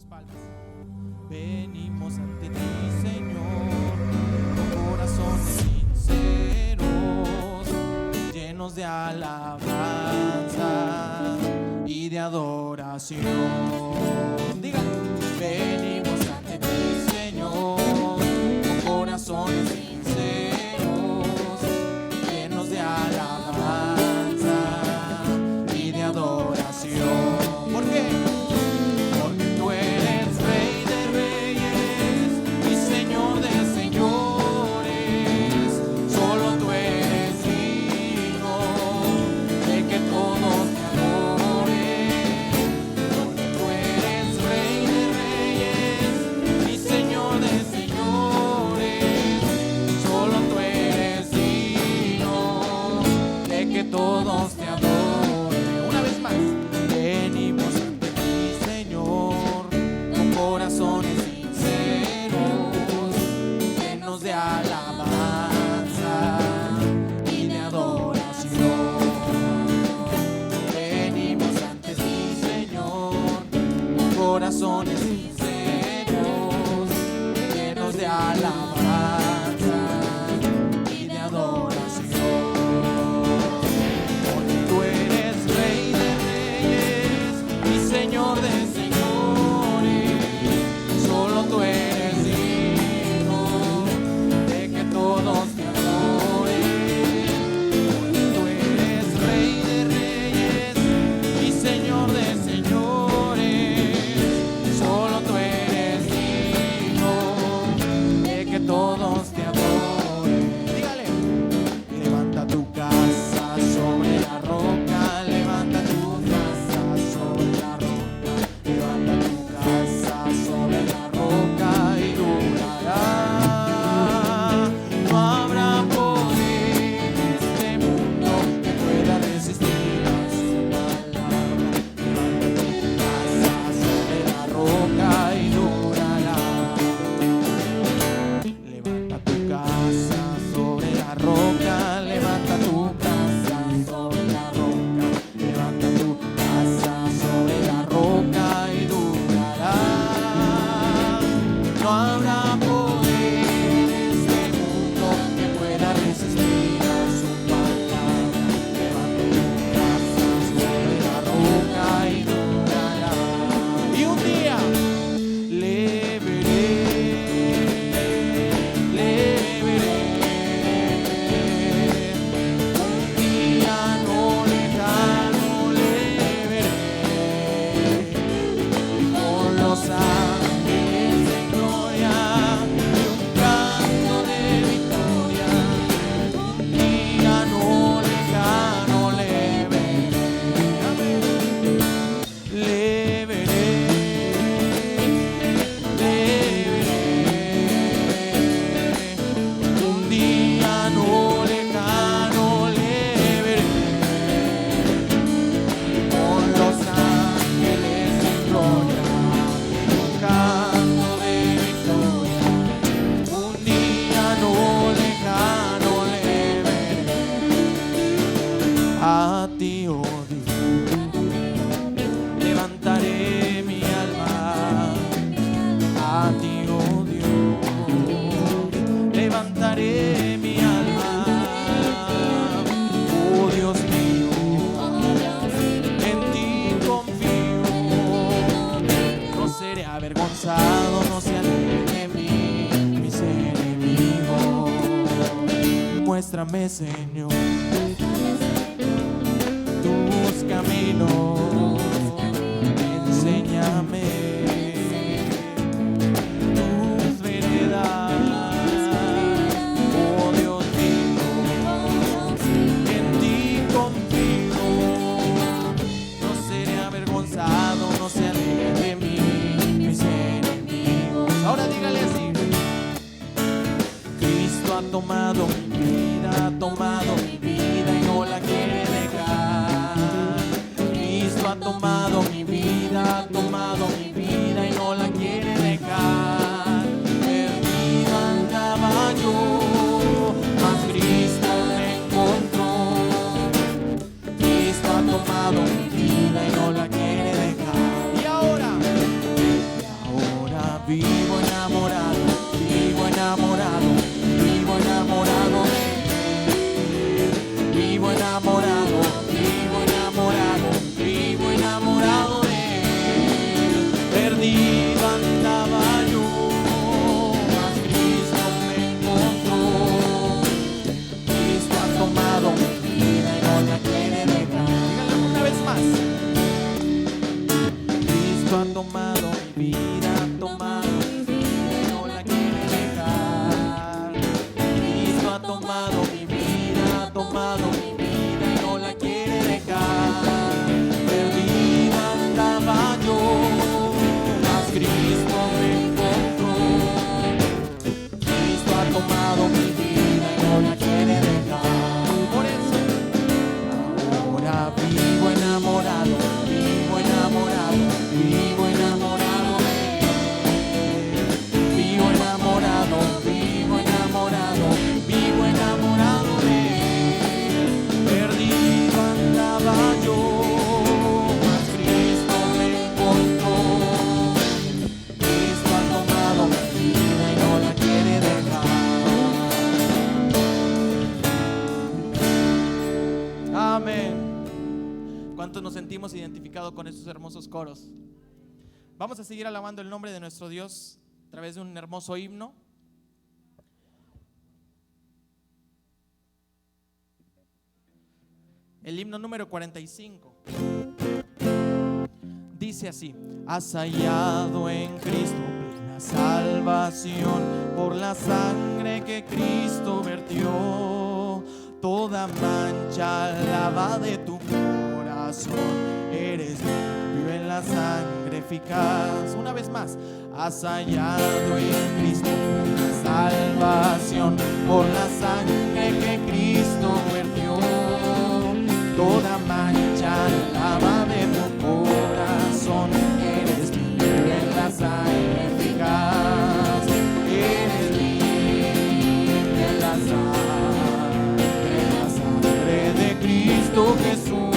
palmas. Venimos ante ti, Señor, con corazones sinceros, llenos de alabanza y de adoración. Digan, venimos ante ti, Señor, con corazones sinceros, llenos de alabanza y de adoración. ¿Por qué? Porque tú eres Rey de reyes y Señor de señores. Solo tú eres digno de que todos te adoren. Porque tú eres Rey de reyes y Señor de señores. Solo tú eres digno de que todos te adoren. Una vez más, venimos ante ti, Señor, con corazones sinceros, llenos de alabanza y de adoración. Venimos ante ti, Señor, con corazones sinceros, llenos de alabanza y de adoración. Porque tú eres Rey de reyes y Señor de señores. Solo tú eres digno de que todos te adoren. Porque tú eres Rey de reyes y Señor de señores. Solo tú eres digno de que todos te adoren. Dígale, levanta tu casa sobre la roca, levanta tu casa sobre la roca, levanta tu casa sobre la roca y durará. No habrá poder en este mundo que pueda resistir a su palabra. Levanta tu casa sobre la roca y durará. Levanta tu casa sobre la roca, levanta tu casa sobre la roca, levanta tu casa sobre la roca y durará. No habrá poder en este mundo que pueda resistir a su palabra. Levanta tu casa sobre la roca y durará. Y un día le veré, le veré. Un día no lejano le veré, con los ángeles de gloria y un canto de victoria. Un día no lejano le veré, le veré, le veré. Un día no lejano le veré, con los ángeles de gloria, un canto de victoria. Un día no lejano le veré, a ti, oh Dios, levantaré mi alma. A ti, oh Dios, levantaré mi alma. Oh Dios mío, en ti confío. No seré avergonzado, no se alejen de mí mis enemigos. Muéstrame, Señor, tus caminos, enséñame tus veredas. Oh Dios mío, en ti confío. No seré avergonzado, no se alejen de mí mis enemigos. Ahora dígale así: Cristo ha tomado mi vida, ha tomado mi vida y no la quiere dejar. Cristo ha tomado mi vida, ha tomado mi vida y no la quiere dejar. Perdido andaba yo, mas Cristo me encontró. Cristo ha tomado mi vida y no la quiere dejar. Y ahora tomado mi vida, ha tomado mi vida y no la quiere dejar. Cristo ha tomado mi vida, ha tomado mi vida y no la quiere dejar. Perdido andaba yo, mas Cristo me encontró. Cristo ha tomado mi vida y no la quiere dejar. Por eso ahora vivo enamorado, vivo enamorado, vivo enamorado de Él. Vivo enamorado, vivo enamorado, vivo enamorado de Él. Perdido andaba yo, mas Cristo me encontró. Cristo ha tomado mi vida y no la quiere dejar. Amén. ¿Cuántos nos sentimos identificados con estos hermosos coros? Vamos a seguir alabando el nombre de nuestro Dios a través de un hermoso himno. El himno número 45 dice así: has hallado en Cristo plena salvación por la sangre que Cristo vertió. Toda mancha lava de tu corazón, eres limpio en la sangre eficaz. Una vez más: has hallado en Cristo plena salvación por la sangre que Cristo vertió. Toda mancha lava de tu corazón, eres limpio en la sangre eficaz. Eres limpio en la sangre de Cristo Jesús.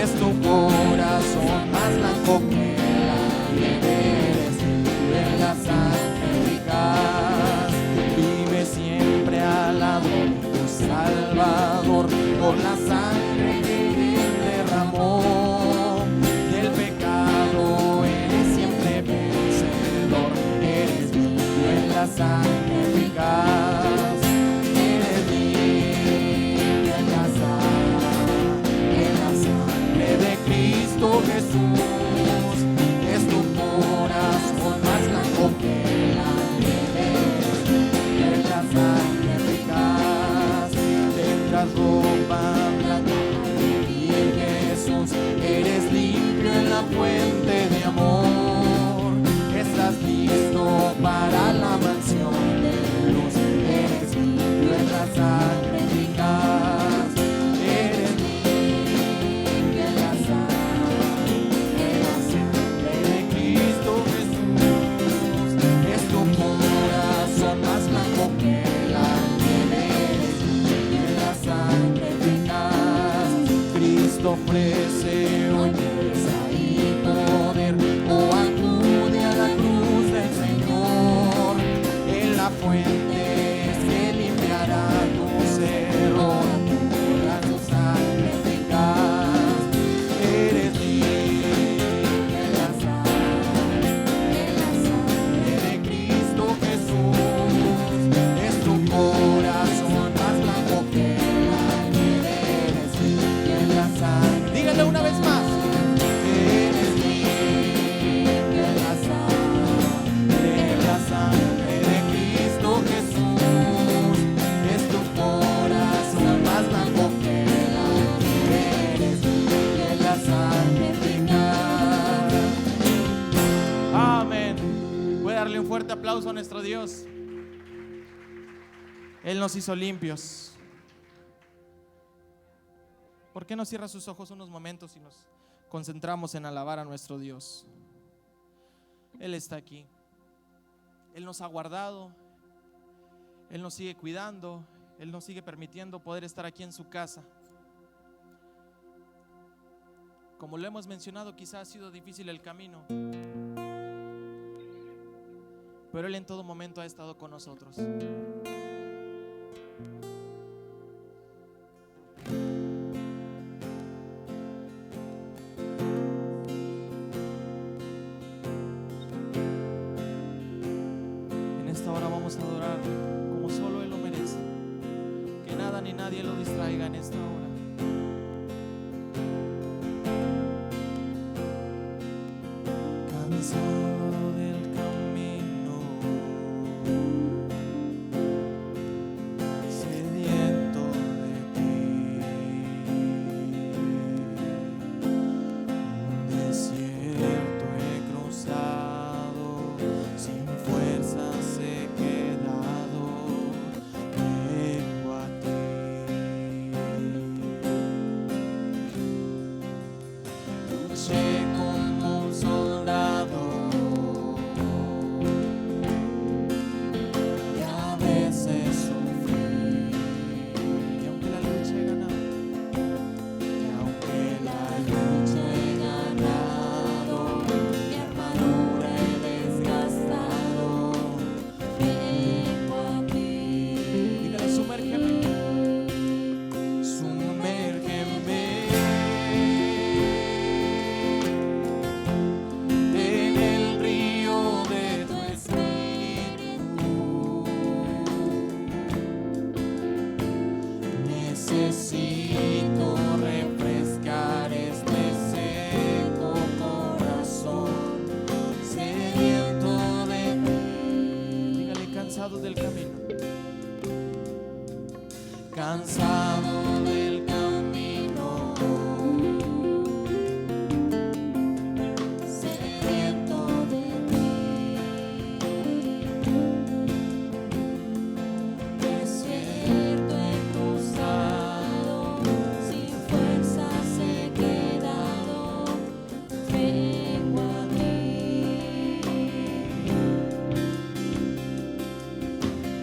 Es tu corazón más blanco que la nieve. Eres limpio en la sangre eficaz. Vive siempre al lado de tu Salvador por la sangre que Él derramó. Del pecado eres siempre vencedor. Eres limpio en la sangre eficaz. Eres limpio en la sangre de Cristo Jesús. Es tu corazón más blanco que la nieve. Eres limpio en la sangre eficaz. Tendrás ropa blanca y en Jesús eres limpio en la fuente de amor. Estás listo para la mansión de luz. Eres limpio en la sangre eficaz. Eres limpio en la sangre de Cristo Jesús. Es tu corazón más blanco que la nieve. Eres limpio en la sangre eficaz. Cristo ofrece hoy fuerza y poder. Oh, acude a la cruz del Señor. En la fuente se limpiará tu ser. Oh, acude a tu sangre eficaz. Eres limpio en la sangre de Cristo Jesús. Es tu corazón más blanco que la nieve. Eres limpio en la sangre. Díganlo una vez más. Eres limpio en la sangre de Cristo Jesús. Es tu corazón más blanco que la nieve. Eres limpio en la sangre eficaz. Amén. Voy a darle un fuerte aplauso a nuestro Dios. Él nos hizo limpios. ¿Por qué no cierra sus ojos unos momentos y nos concentramos en alabar a nuestro Dios? Él está aquí. Él nos ha guardado. Él nos sigue cuidando. Él nos sigue permitiendo poder estar aquí en su casa. Como lo hemos mencionado, quizá ha sido difícil el camino, pero Él en todo momento ha estado con nosotros. En esta hora vamos a adorar como solo Él lo merece. Que nada ni nadie lo distraiga en esta hora. cansado del camino, sediento de ti. Desierto he cruzado, sin fuerzas he quedado, vengo a ti.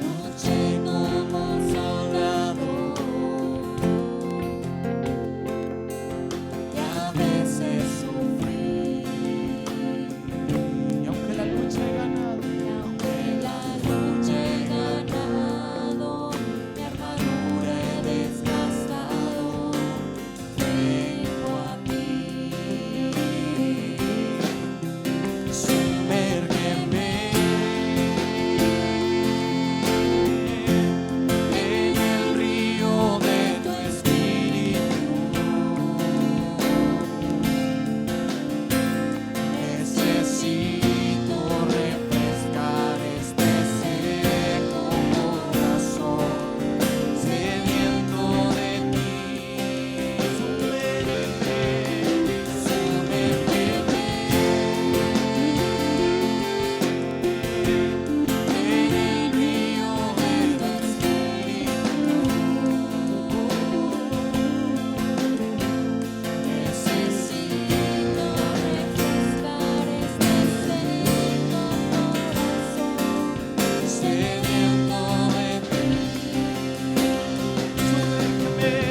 Luché como soldado y a veces sufrí, y aunque la lucha he ganado, mi armadura he desgastado, vengo a ti. Sumérgeme en el río de tu espíritu. Necesito refrescar este seco corazón, sediento de ti. Sumérgeme en el río de tu espíritu. Necesito refrescar este seco corazón, sediento de ti. Sumérgeme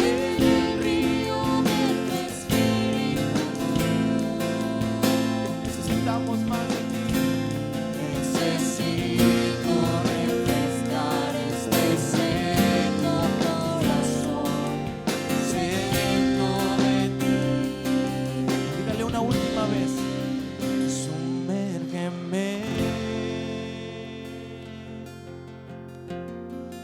en el río de tu espíritu. Necesitamos más de ti. Necesito refrescar este seco corazón, sediento de ti. Dígale una última vez. Sumérgeme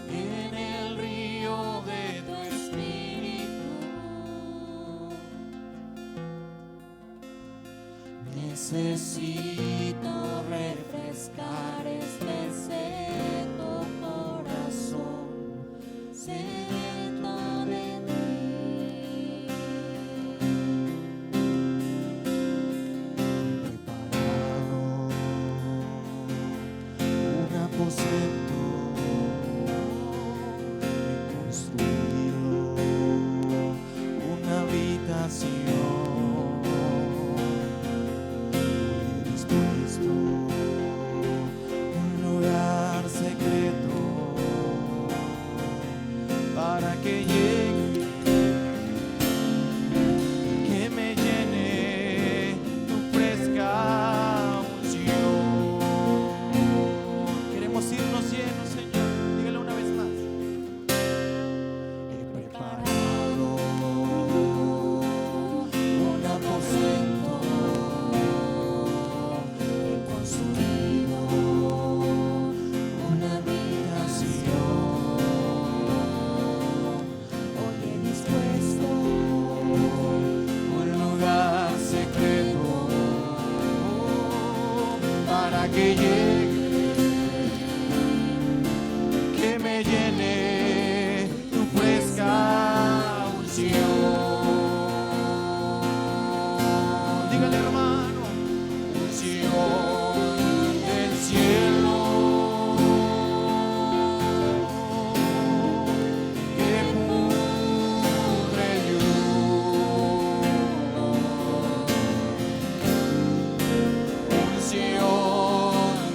en el río de tu espíritu. Necesito refrescar este seco corazón, sediento de ti. Preparado un aposento, he construido una habitación. He dispuesto un lugar secreto para que llegue, que me llene tu fresca unción. Queremos irnos llenos, Señor. Dígale una vez más. He preparado un aposento, he construido una habitación. Hoy he dispuesto un lugar secreto para que llegue, que me llene tu fresca unción. Dígale, hermano, unción del cielo que pudre el yugo. Unción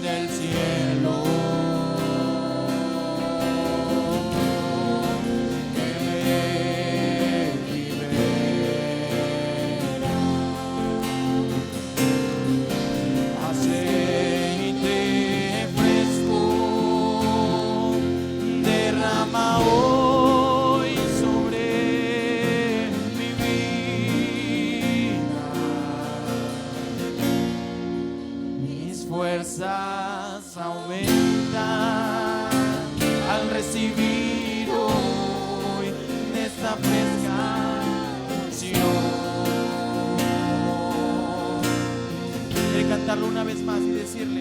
cantarlo una vez más y decirle: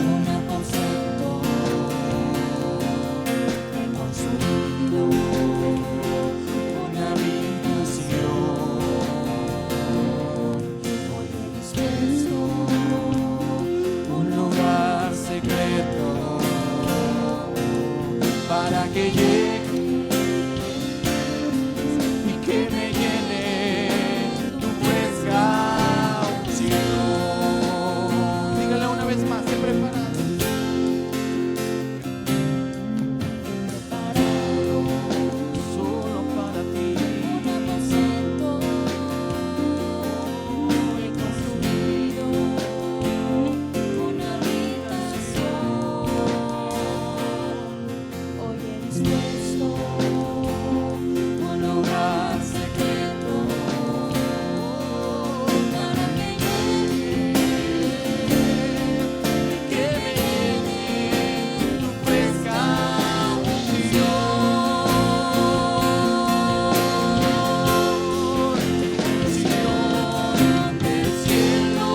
Un aposento he construido, una habitación, hoy he dispuesto un lugar secreto para que llegue y que me llene tu fresca unción. Dígale una vez más, ¿te preparas? preparado, Solo para ti. un aposento he construido, una habitación, hoy he dispuesto Un lugar secreto para que que me llene tu fresca unción del cielo, que unción del cielo,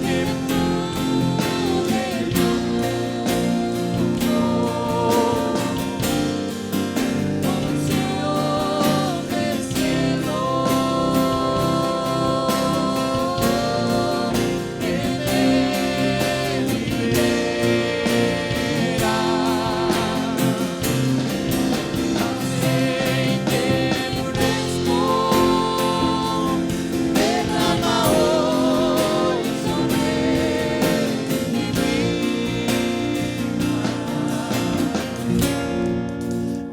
que me libera. Aceite fresco derrama hoy sobre mi vida.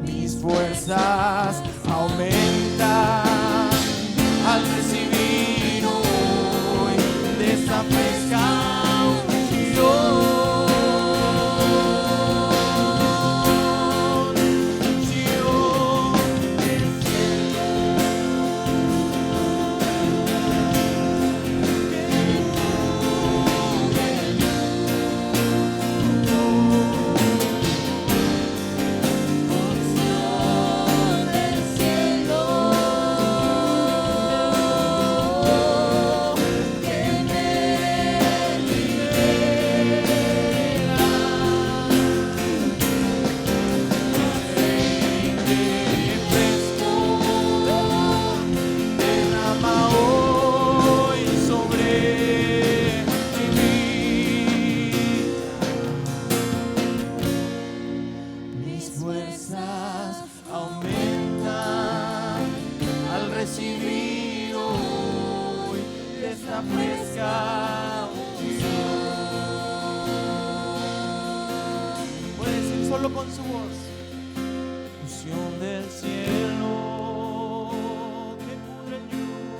Mis fuerzas aumentan al recibir hoy de esta fresca unción del cielo, unción del cielo, que me libera. aceite fresco derrama hoy sobre mi vida. Mis fuerzas aumentan al recibir hoy de esta fresca unción. Puede decir solo con su voz: unción del cielo, que pudre el yugo,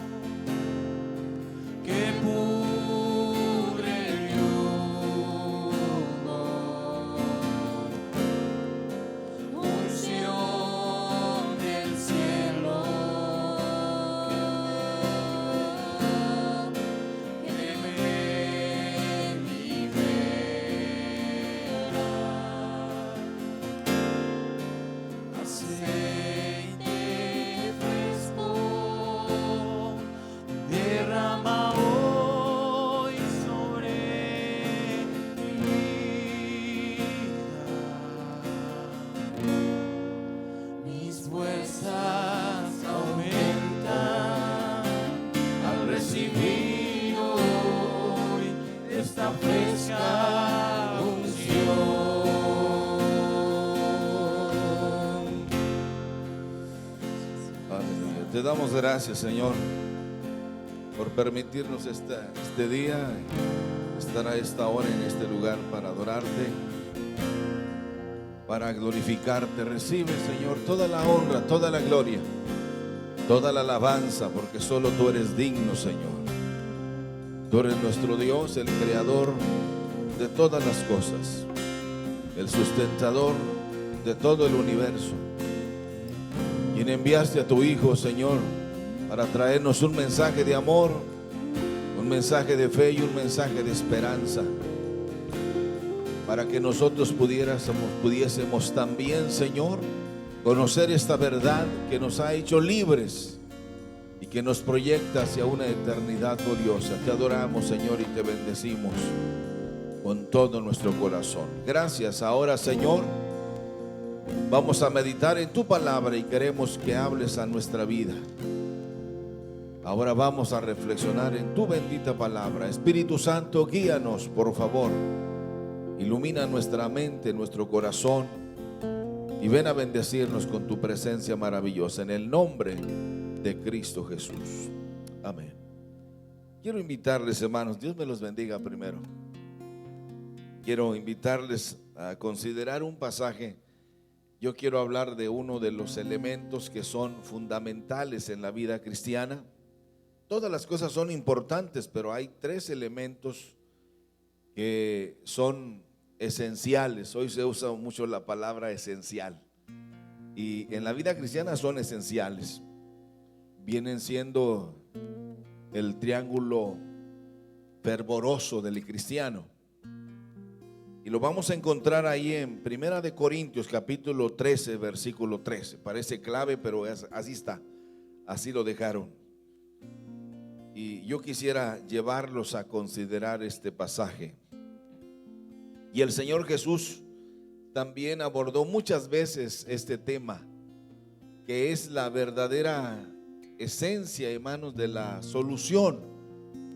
que pudre el yugo. Unción del cielo, que me libera. Aceite fresco derrama hoy sobre mi vida. Mis fuerzas aumentan al recibir hoy esta fresca unción. Aleluya. Te damos gracias, Señor, por permitirnos este día estar a esta hora en este lugar para adorarte, para glorificarte. Recibe, Señor, toda la honra, toda la gloria, toda la alabanza, porque solo tú eres digno, Señor. Tú eres nuestro Dios, el creador de todas las cosas, el sustentador de todo el universo, quien enviaste a tu Hijo, Señor, para traernos un mensaje de amor, un mensaje de fe y un mensaje de esperanza, para que nosotros pudiésemos también, Señor, conocer esta verdad que nos ha hecho libres y que nos proyecta hacia una eternidad gloriosa. Te adoramos, Señor, y te bendecimos con todo nuestro corazón. Gracias. Ahora, Señor, vamos a meditar en tu palabra y queremos que hables a nuestra vida. Ahora vamos a reflexionar en tu bendita palabra. Espíritu Santo, guíanos, por favor. Ilumina nuestra mente, nuestro corazón, y ven a bendecirnos con tu presencia maravillosa, en el nombre de Cristo Jesús. Amén. Quiero invitarles, hermanos, Dios me los bendiga primero. Quiero invitarles a considerar un pasaje. Yo quiero hablar de uno de los elementos que son fundamentales en la vida cristiana. Todas las cosas son importantes, pero hay tres elementos que son esenciales. Hoy se usa mucho la palabra esencial, y en la vida cristiana son esenciales. Vienen siendo el triángulo fervoroso del cristiano, y lo vamos a encontrar ahí en Primera de Corintios capítulo 13 versículo 13. Parece clave, pero así está, así lo dejaron. Y yo quisiera llevarlos a considerar este pasaje. Y el Señor Jesús también abordó muchas veces este tema, que es la verdadera esencia, hermanos, de la solución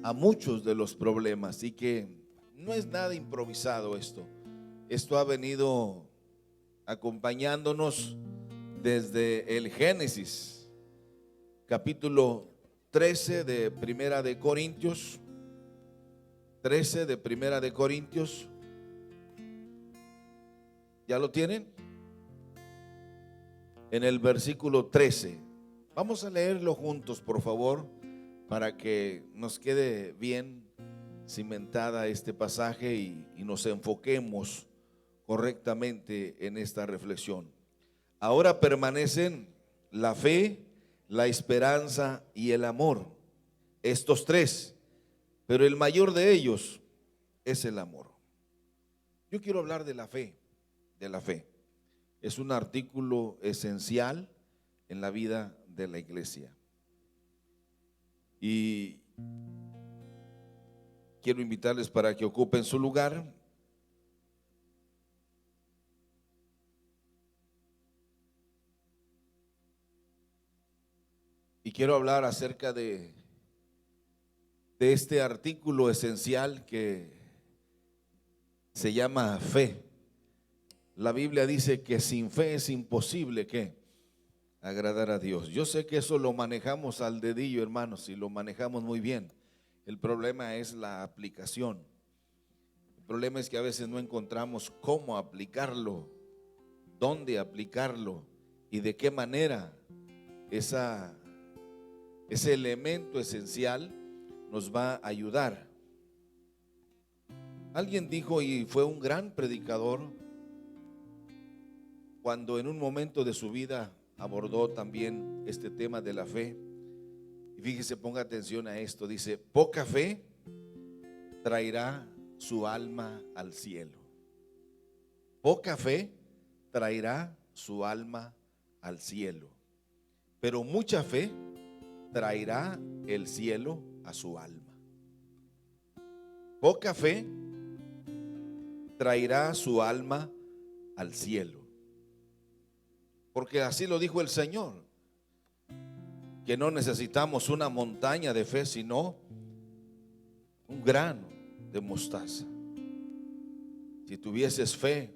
a muchos de los problemas, y que no es nada improvisado esto. Esto ha venido acompañándonos desde el Génesis, capítulo 13 de Primera de Corintios. 13 de Primera de Corintios. ¿Ya lo tienen? En el versículo 13. Vamos a leerlo juntos, por favor, para que nos quede bien cimentada este pasaje y nos enfoquemos correctamente en esta reflexión. Ahora permanecen la fe, la esperanza y el amor, estos tres, pero el mayor de ellos es el amor. Yo quiero hablar de la fe, de la fe. Es un artículo esencial en la vida de la iglesia. Y quiero invitarles para que ocupen su lugar. Y quiero hablar acerca de este artículo esencial que se llama fe. La Biblia dice que sin fe es imposible ¿qué? Agradar a Dios. Yo sé que eso lo manejamos al dedillo, hermanos, y lo manejamos muy bien. El problema es la aplicación. El problema es que a veces no encontramos cómo aplicarlo, dónde aplicarlo y de qué manera ese elemento esencial nos va a ayudar. Alguien dijo, y fue un gran predicador, cuando en un momento de su vida abordó también este tema de la fe. Y fíjese, ponga atención a esto. Dice: poca fe traerá su alma al cielo. Poca fe traerá su alma al cielo, pero mucha fe traerá el cielo a su alma. Poca fe traerá su alma al cielo, porque así lo dijo el Señor, que no necesitamos una montaña de fe, sino un grano de mostaza. Si tuvieses fe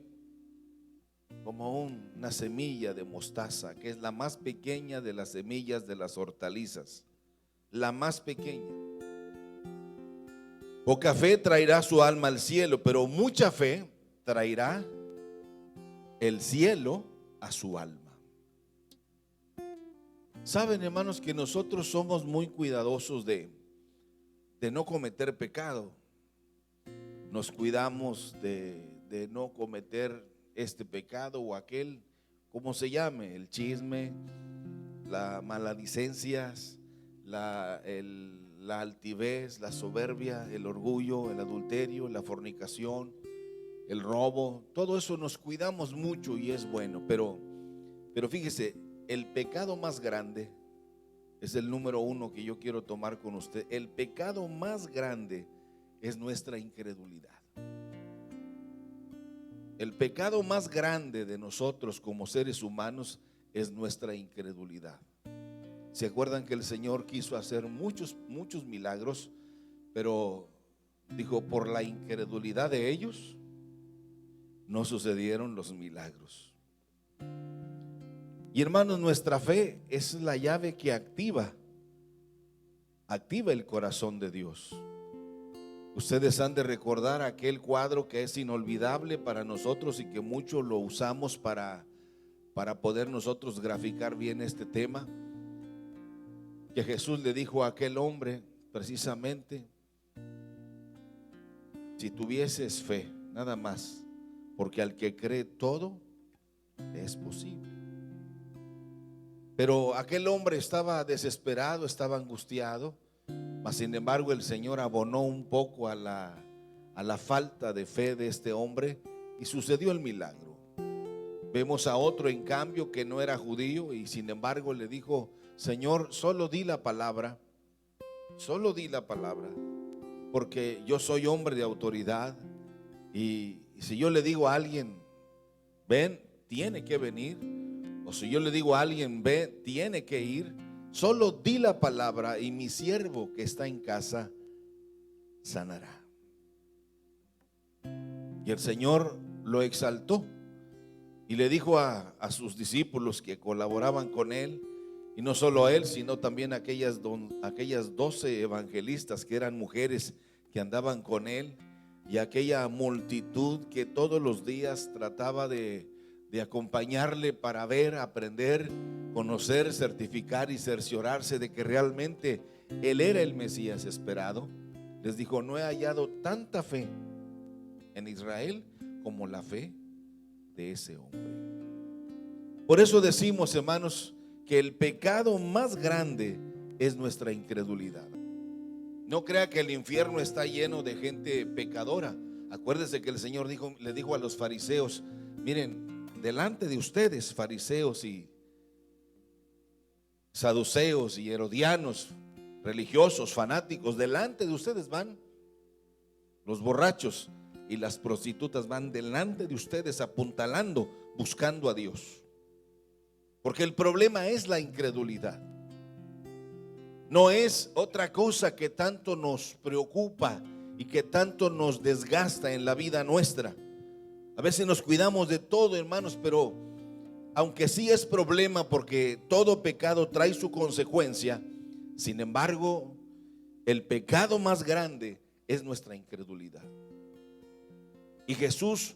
como una semilla de mostaza, que es la más pequeña de las semillas de las hortalizas, la más pequeña. Poca fe traerá su alma al cielo, pero mucha fe traerá el cielo a su alma. Saben, hermanos, que nosotros somos muy cuidadosos de no cometer pecado. Nos cuidamos de no cometer este pecado o aquel, como se llame, el chisme, la maledicencias, la altivez, la soberbia, el orgullo, el adulterio, la fornicación, el robo. Todo eso nos cuidamos mucho y es bueno, pero Pero fíjese, el pecado más grande es el número uno que yo quiero tomar con usted. El pecado más grande es nuestra incredulidad. El pecado más grande de nosotros como seres humanos es nuestra incredulidad. ¿Se acuerdan que el Señor quiso hacer muchos milagros, pero dijo, por la incredulidad de ellos no sucedieron los milagros? Y hermanos, nuestra fe es la llave que activa el corazón de Dios. Ustedes han de recordar aquel cuadro que es inolvidable para nosotros y que mucho lo usamos para poder nosotros graficar bien este tema, que Jesús le dijo a aquel hombre precisamente, si tuvieses fe, nada más, porque al que cree todo es posible. Pero aquel hombre estaba desesperado, estaba angustiado, mas sin embargo el Señor abonó un poco a la falta de fe de este hombre y sucedió el milagro. Vemos a otro en cambio que no era judío y sin embargo le dijo, Señor, solo di la palabra, porque yo soy hombre de autoridad y si yo le digo a alguien, ven, tiene que venir, o si yo le digo a alguien, ve, tiene que ir. Solo di la palabra y mi siervo que está en casa sanará. Y el Señor lo exaltó y le dijo a sus discípulos que colaboraban con él, y no solo a él, sino también a aquellas 12 evangelistas que eran mujeres que andaban con él, y aquella multitud que todos los días trataba de acompañarle para ver, aprender, conocer, certificar y cerciorarse de que realmente él era el Mesías esperado. Les dijo, no he hallado tanta fe en Israel como la fe de ese hombre. Por eso decimos, hermanos, que el pecado más grande es nuestra incredulidad. No crea que el infierno está lleno de gente pecadora. Acuérdese que el Señor le dijo a los fariseos, miren, delante de ustedes, fariseos y saduceos y herodianos, religiosos, fanáticos, delante de ustedes van los borrachos y las prostitutas, van delante de ustedes apuntalando, buscando a Dios. Porque el problema es la incredulidad. No es otra cosa que tanto nos preocupa y que tanto nos desgasta en la vida nuestra. A veces nos cuidamos de todo, hermanos, pero aunque sí es problema porque todo pecado trae su consecuencia, sin embargo, el pecado más grande es nuestra incredulidad. Y Jesús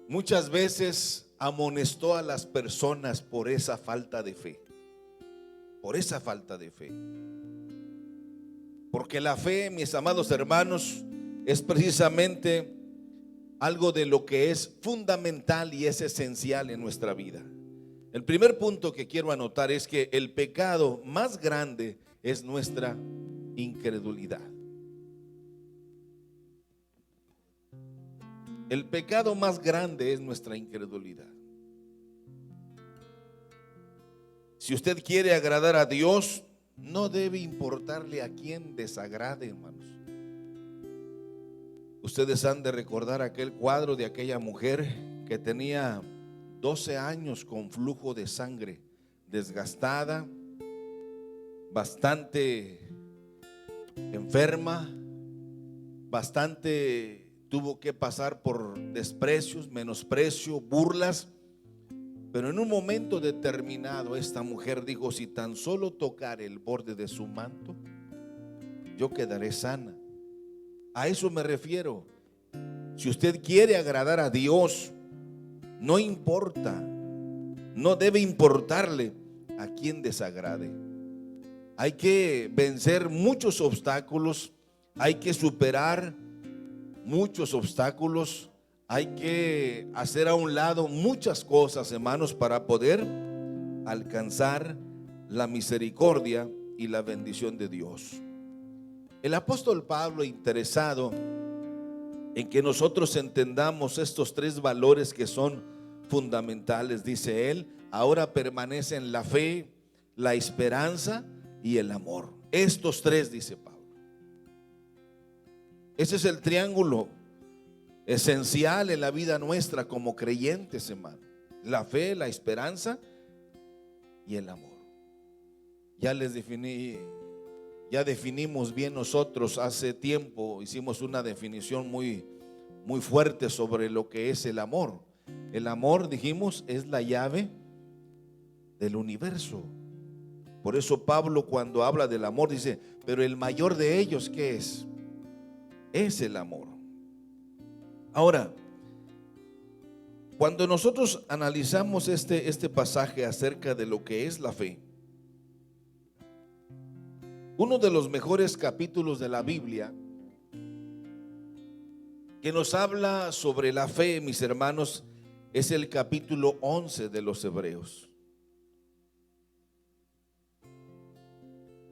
muchas veces amonestó a las personas por esa falta de fe. Por esa falta de fe. Porque la fe, mis amados hermanos, es precisamente algo de lo que es fundamental y es esencial en nuestra vida. El primer punto que quiero anotar es que el pecado más grande es nuestra incredulidad. El pecado más grande es nuestra incredulidad. Si usted quiere agradar a Dios, no debe importarle a quién desagrade, hermanos. Ustedes han de recordar aquel cuadro de aquella mujer que tenía 12 años con flujo de sangre, desgastada, bastante enferma, bastante tuvo que pasar por desprecios, menosprecio, burlas. Pero en un momento determinado esta mujer dijo, si tan solo tocar el borde de su manto, yo quedaré sana. A eso me refiero. Si usted quiere agradar a Dios, no importa, no debe importarle a quien desagrade. Hay que vencer muchos obstáculos, hay que superar muchos obstáculos, hay que hacer a un lado muchas cosas, hermanos, para poder alcanzar la misericordia y la bendición de Dios. El apóstol Pablo, interesado en que nosotros entendamos estos tres valores que son fundamentales, dice él, ahora permanecen la fe, la esperanza y el amor. Estos tres, dice Pablo. Ese es el triángulo esencial en la vida nuestra como creyentes, hermano. La fe, la esperanza y el amor. Ya definimos bien nosotros hace tiempo, hicimos una definición muy fuerte sobre lo que es el amor. El amor, dijimos, es la llave del universo. Por eso Pablo, cuando habla del amor, dice, pero el mayor de ellos, ¿qué es? Es el amor. Ahora, cuando nosotros analizamos este pasaje acerca de lo que es la fe, uno de los mejores capítulos de la Biblia que nos habla sobre la fe, mis hermanos, es el capítulo 11 de los Hebreos.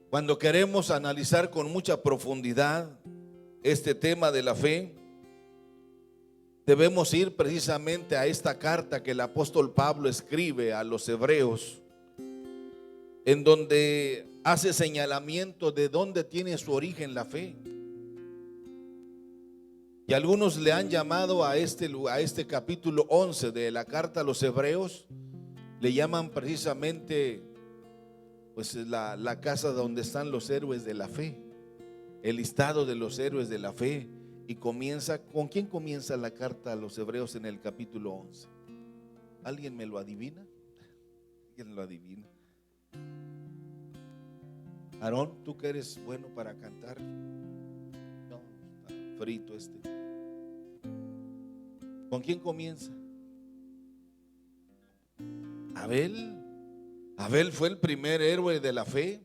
Cuando queremos analizar con mucha profundidad este tema de la fe, debemos ir precisamente a esta carta que el apóstol Pablo escribe a los hebreos, en donde hace señalamiento de dónde tiene su origen la fe. Y algunos le han llamado a este capítulo 11 de la carta a los hebreos, le llaman precisamente pues la casa donde están los héroes de la fe, el listado de los héroes de la fe. Y comienza, ¿con quién comienza la carta a los hebreos en el capítulo 11? ¿Alguien me lo adivina? ¿Alguien lo adivina? Aarón, tú que eres bueno para cantar. No, está frito este. ¿Con quién comienza? Abel. Abel fue el primer héroe de la fe.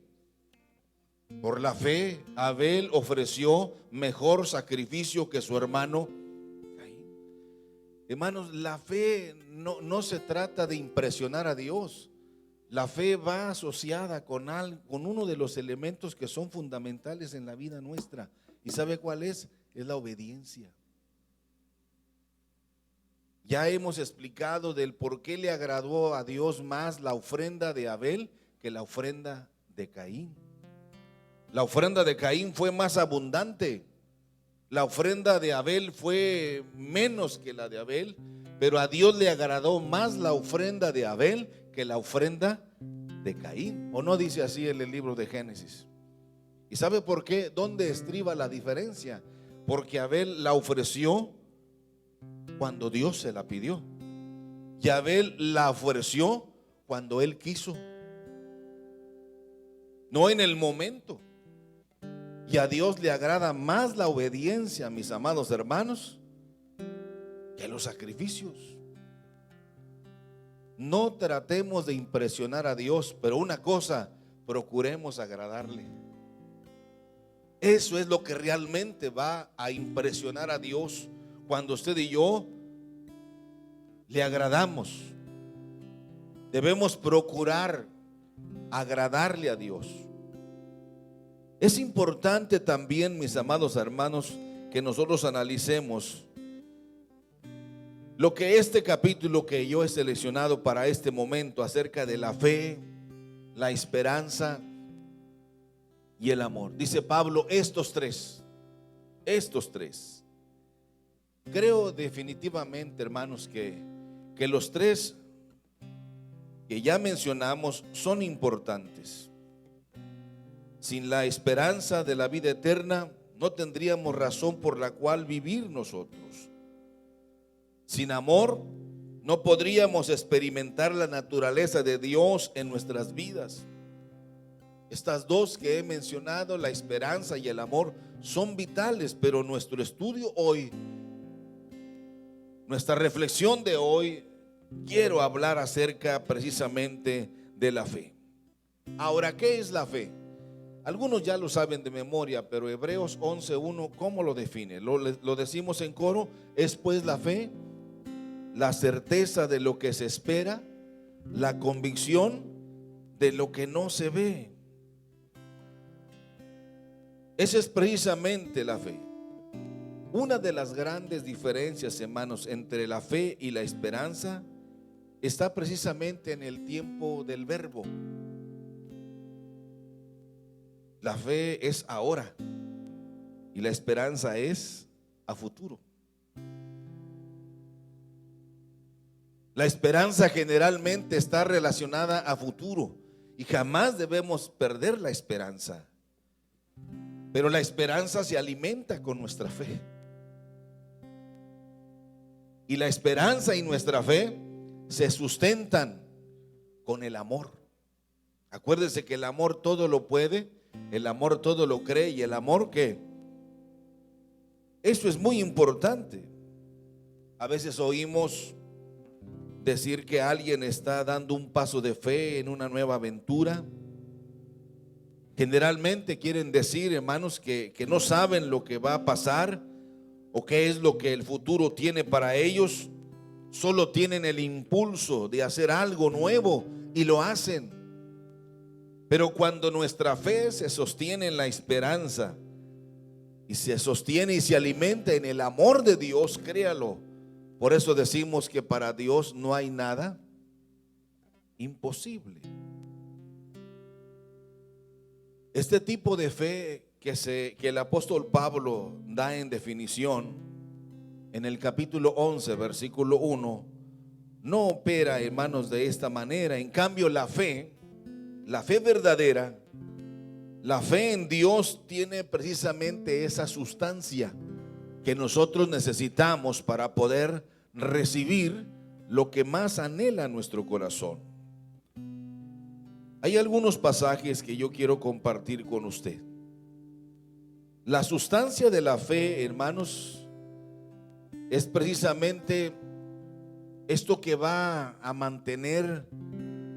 Por la fe, Abel ofreció mejor sacrificio que su hermano Caín. Hermanos, la fe no se trata de impresionar a Dios. La fe va asociada con uno de los elementos que son fundamentales en la vida nuestra. ¿Y sabe cuál es? Es la obediencia. Ya hemos explicado del por qué le agradó a Dios más la ofrenda de Abel que la ofrenda de Caín. La ofrenda de Caín fue más abundante. La ofrenda de Abel fue menos que la de Abel, pero a Dios le agradó más la ofrenda de Abel que la ofrenda de Caín. ¿O no dice así en el libro de Génesis? ¿Y sabe por qué? ¿Dónde estriba la diferencia? Porque Abel la ofreció cuando Dios se la pidió, y Abel la ofreció cuando él quiso, no en el momento. Y a Dios le agrada más la obediencia, mis amados hermanos, que los sacrificios. No tratemos de impresionar a Dios, pero una cosa, procuremos agradarle. Eso es lo que realmente va a impresionar a Dios cuando usted y yo le agradamos. Debemos procurar agradarle a Dios. Es importante también, mis amados hermanos, que nosotros analicemos lo que este capítulo que yo he seleccionado para este momento acerca de la fe, la esperanza y el amor. Dice Pablo, estos tres. Creo definitivamente, hermanos, que los tres que ya mencionamos son importantes. Sin la esperanza de la vida eterna, no tendríamos razón por la cual vivir nosotros. Sin amor, no podríamos experimentar la naturaleza de Dios en nuestras vidas. Estas dos que he mencionado, la esperanza y el amor, son vitales, pero nuestro estudio hoy, nuestra reflexión de hoy, quiero hablar acerca precisamente de la fe. Ahora, ¿qué es la fe? Algunos ya lo saben de memoria, pero Hebreos 11:1, ¿cómo lo define? Lo decimos en coro. Es pues la fe, la certeza de lo que se espera, la convicción de lo que no se ve. Esa es precisamente la fe. Una de las grandes diferencias, hermanos, entre la fe y la esperanza está precisamente en el tiempo del verbo. La fe es ahora y la esperanza es a futuro. La esperanza generalmente está relacionada a futuro y jamás debemos perder la esperanza. Pero la esperanza se alimenta con nuestra fe. Y la esperanza y nuestra fe se sustentan con el amor. Acuérdese que el amor todo lo puede, el amor todo lo cree y el amor ¿qué? Eso es muy importante. A veces oímos decir que alguien está dando un paso de fe en una nueva aventura. Generalmente quieren decir, hermanos, que no saben lo que va a pasar o qué es lo que el futuro tiene para ellos. Solo tienen el impulso de hacer algo nuevo y lo hacen. Pero cuando nuestra fe se sostiene en la esperanza y se sostiene y se alimenta en el amor de Dios, créalo. Por eso decimos que para Dios no hay nada imposible. Este tipo de fe que el apóstol Pablo da en definición en el capítulo 11, versículo 1, no opera, hermanos, de esta manera. En cambio, la fe verdadera, la fe en Dios tiene precisamente esa sustancia que nosotros necesitamos para poder recibir lo que más anhela nuestro corazón. Hay algunos pasajes que yo quiero compartir con usted. La sustancia de la fe, hermanos, es precisamente esto que va a mantener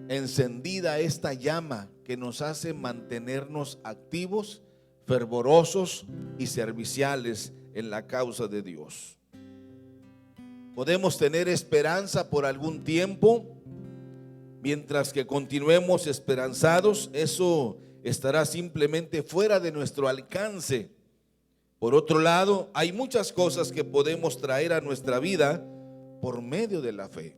encendida esta llama que nos hace mantenernos activos, fervorosos y serviciales en la causa de Dios. Podemos tener esperanza por algún tiempo. Mientras que continuemos esperanzados, eso estará simplemente fuera de nuestro alcance. Por otro lado, hay muchas cosas que podemos traer a nuestra vida por medio de la fe.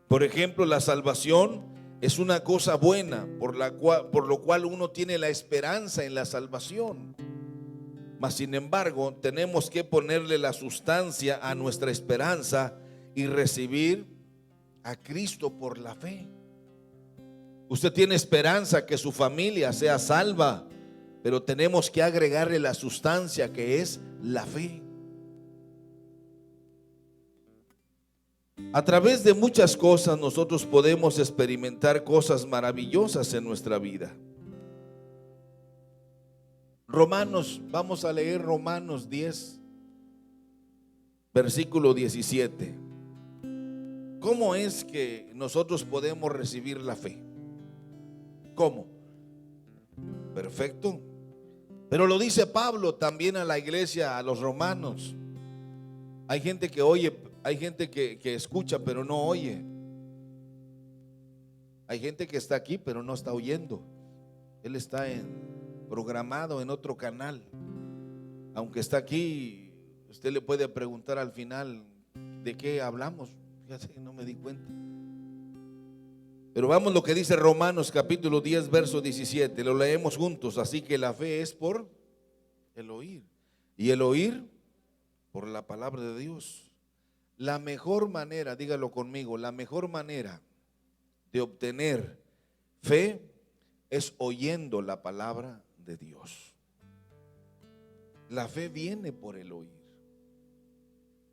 Por ejemplo, la salvación es una cosa buena, por lo cual uno tiene la esperanza en la salvación. Mas sin embargo, tenemos que ponerle la sustancia a nuestra esperanza y recibir a Cristo por la fe. Usted tiene esperanza que su familia sea salva, pero tenemos que agregarle la sustancia que es la fe. A través de muchas cosas nosotros podemos experimentar cosas maravillosas en nuestra vida. Vamos a leer Romanos 10, versículo 17. ¿Cómo es que nosotros podemos recibir la fe? ¿Cómo? Perfecto. Pero lo dice Pablo también a la iglesia, a los romanos. Hay gente que oye, hay gente que escucha pero no oye. Hay gente que está aquí pero no está oyendo. Él está programado en otro canal. Aunque está aquí, usted le puede preguntar al final de qué hablamos. Fíjate, no me di cuenta. Pero vamos lo que dice Romanos capítulo 10 verso 17. Lo leemos juntos. Así que la fe es por el oír, y el oír por la palabra de Dios. La mejor manera, dígalo conmigo, la mejor manera de obtener fe es oyendo la palabra de Dios. La fe viene por el oír.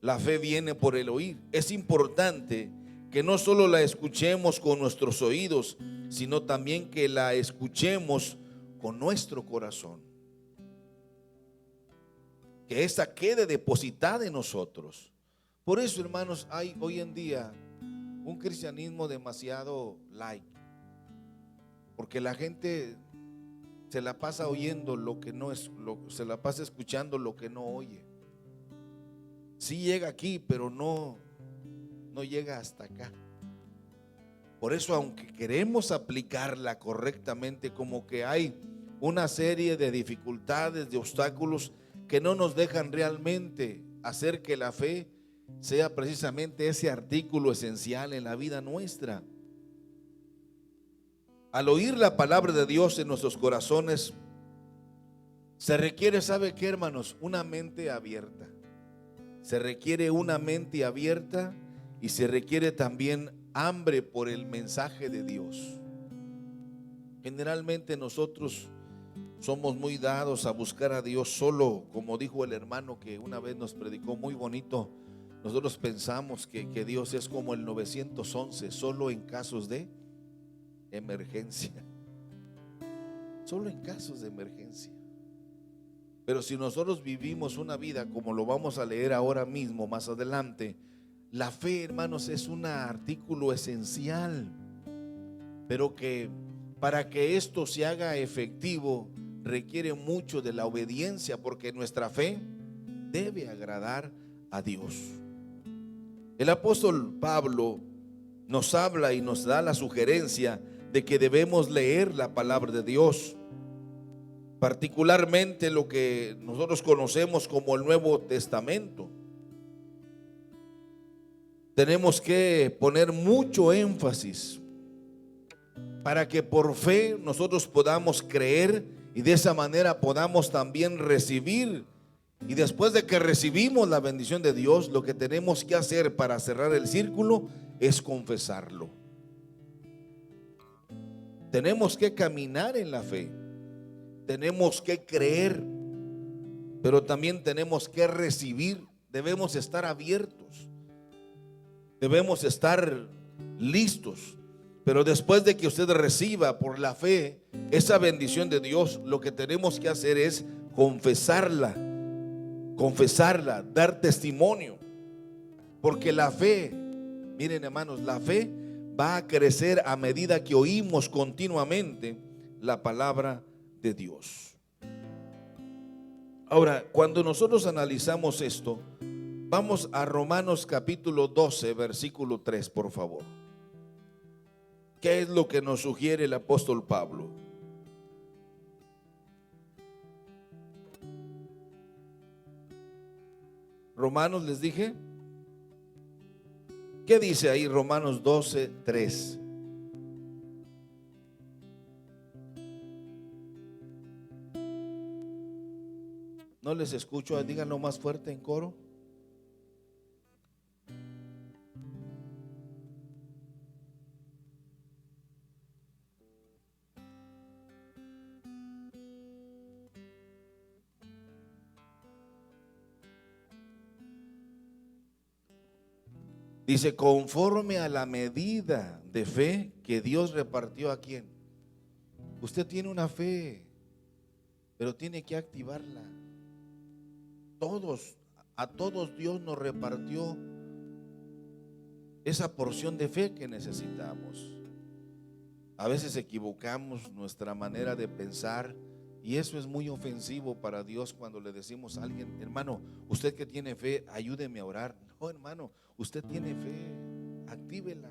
La fe viene por el oír. Es importante que no solo la escuchemos con nuestros oídos, sino también que la escuchemos con nuestro corazón. Que esa quede depositada en nosotros. Por eso, hermanos, hay hoy en día un cristianismo demasiado light, porque la gente se la pasa oyendo lo que no es, se la pasa escuchando lo que no oye. Sí llega aquí, pero no llega hasta acá. Por eso, aunque queremos aplicarla correctamente, como que hay una serie de dificultades, de obstáculos que no nos dejan realmente hacer que la fe sea precisamente ese artículo esencial en la vida nuestra. Al oír la palabra de Dios en nuestros corazones, se requiere, ¿sabe qué, hermanos? Una mente abierta. Se requiere una mente abierta y se requiere también hambre por el mensaje de Dios. Generalmente nosotros somos muy dados a buscar a Dios solo, como dijo el hermano que una vez nos predicó muy bonito. Nosotros pensamos que Dios es como el 911, solo en casos de emergencia. Solo en casos de emergencia. Pero si nosotros vivimos una vida como lo vamos a leer ahora mismo, más adelante, la fe, hermanos, es un artículo esencial, pero que para que esto se haga efectivo requiere mucho de la obediencia, porque nuestra fe debe agradar a Dios. El apóstol Pablo nos habla y nos da la sugerencia de que debemos leer la palabra de Dios, particularmente lo que nosotros conocemos como el Nuevo Testamento. Tenemos que poner mucho énfasis para que por fe nosotros podamos creer y de esa manera podamos también recibir. Y después de que recibimos la bendición de Dios, lo que tenemos que hacer para cerrar el círculo es confesarlo. Tenemos que caminar en la fe, tenemos que creer, pero también tenemos que recibir. Debemos estar abiertos, debemos estar listos. Pero después de que usted reciba por la fe esa bendición de Dios, lo que tenemos que hacer es confesarla, dar testimonio. Porque la fe, miren hermanos, la fe va a crecer a medida que oímos continuamente la palabra de Dios. Ahora, cuando nosotros analizamos esto, vamos a Romanos capítulo 12, versículo 3, por favor. ¿Qué es lo que nos sugiere el apóstol Pablo? Romanos, les dije. ¿Qué dice ahí Romanos 12, 3? No les escucho, díganlo más fuerte en coro. Dice, conforme a la medida de fe que Dios repartió a quién. Usted tiene una fe, pero tiene que activarla. A todos Dios nos repartió esa porción de fe que necesitamos. A veces equivocamos nuestra manera de pensar y eso es muy ofensivo para Dios cuando le decimos a alguien, hermano, usted que tiene fe, ayúdeme a orar. No, hermano, usted tiene fe, actívela.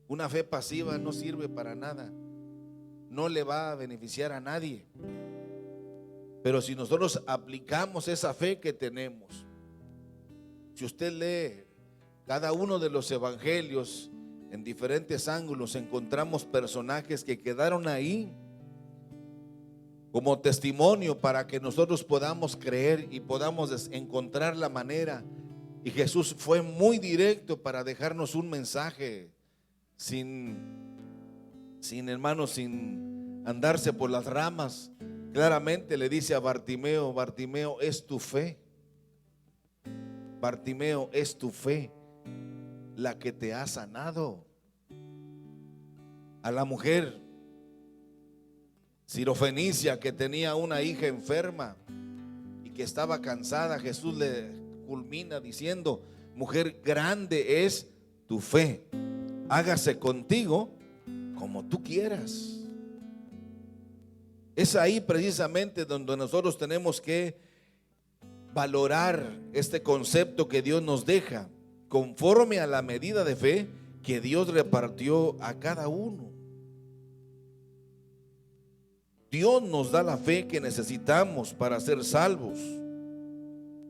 Una fe pasiva no sirve para nada, no le va a beneficiar a nadie. Pero si nosotros aplicamos esa fe que tenemos, si usted lee cada uno de los evangelios en diferentes ángulos, encontramos personajes que quedaron ahí como testimonio para que nosotros podamos creer y podamos encontrar la manera. Y Jesús fue muy directo para dejarnos un mensaje sin hermanos, sin andarse por las ramas. Claramente le dice a Bartimeo, Bartimeo, es tu fe. Bartimeo, es tu fe la que te ha sanado. A la mujer Sirofenicia que tenía una hija enferma y que estaba cansada, Jesús le culmina diciendo, mujer, grande es tu fe, hágase contigo como tú quieras. Es ahí precisamente donde nosotros tenemos que valorar este concepto que Dios nos deja, conforme a la medida de fe que Dios repartió a cada uno. Dios nos da la fe que necesitamos para ser salvos.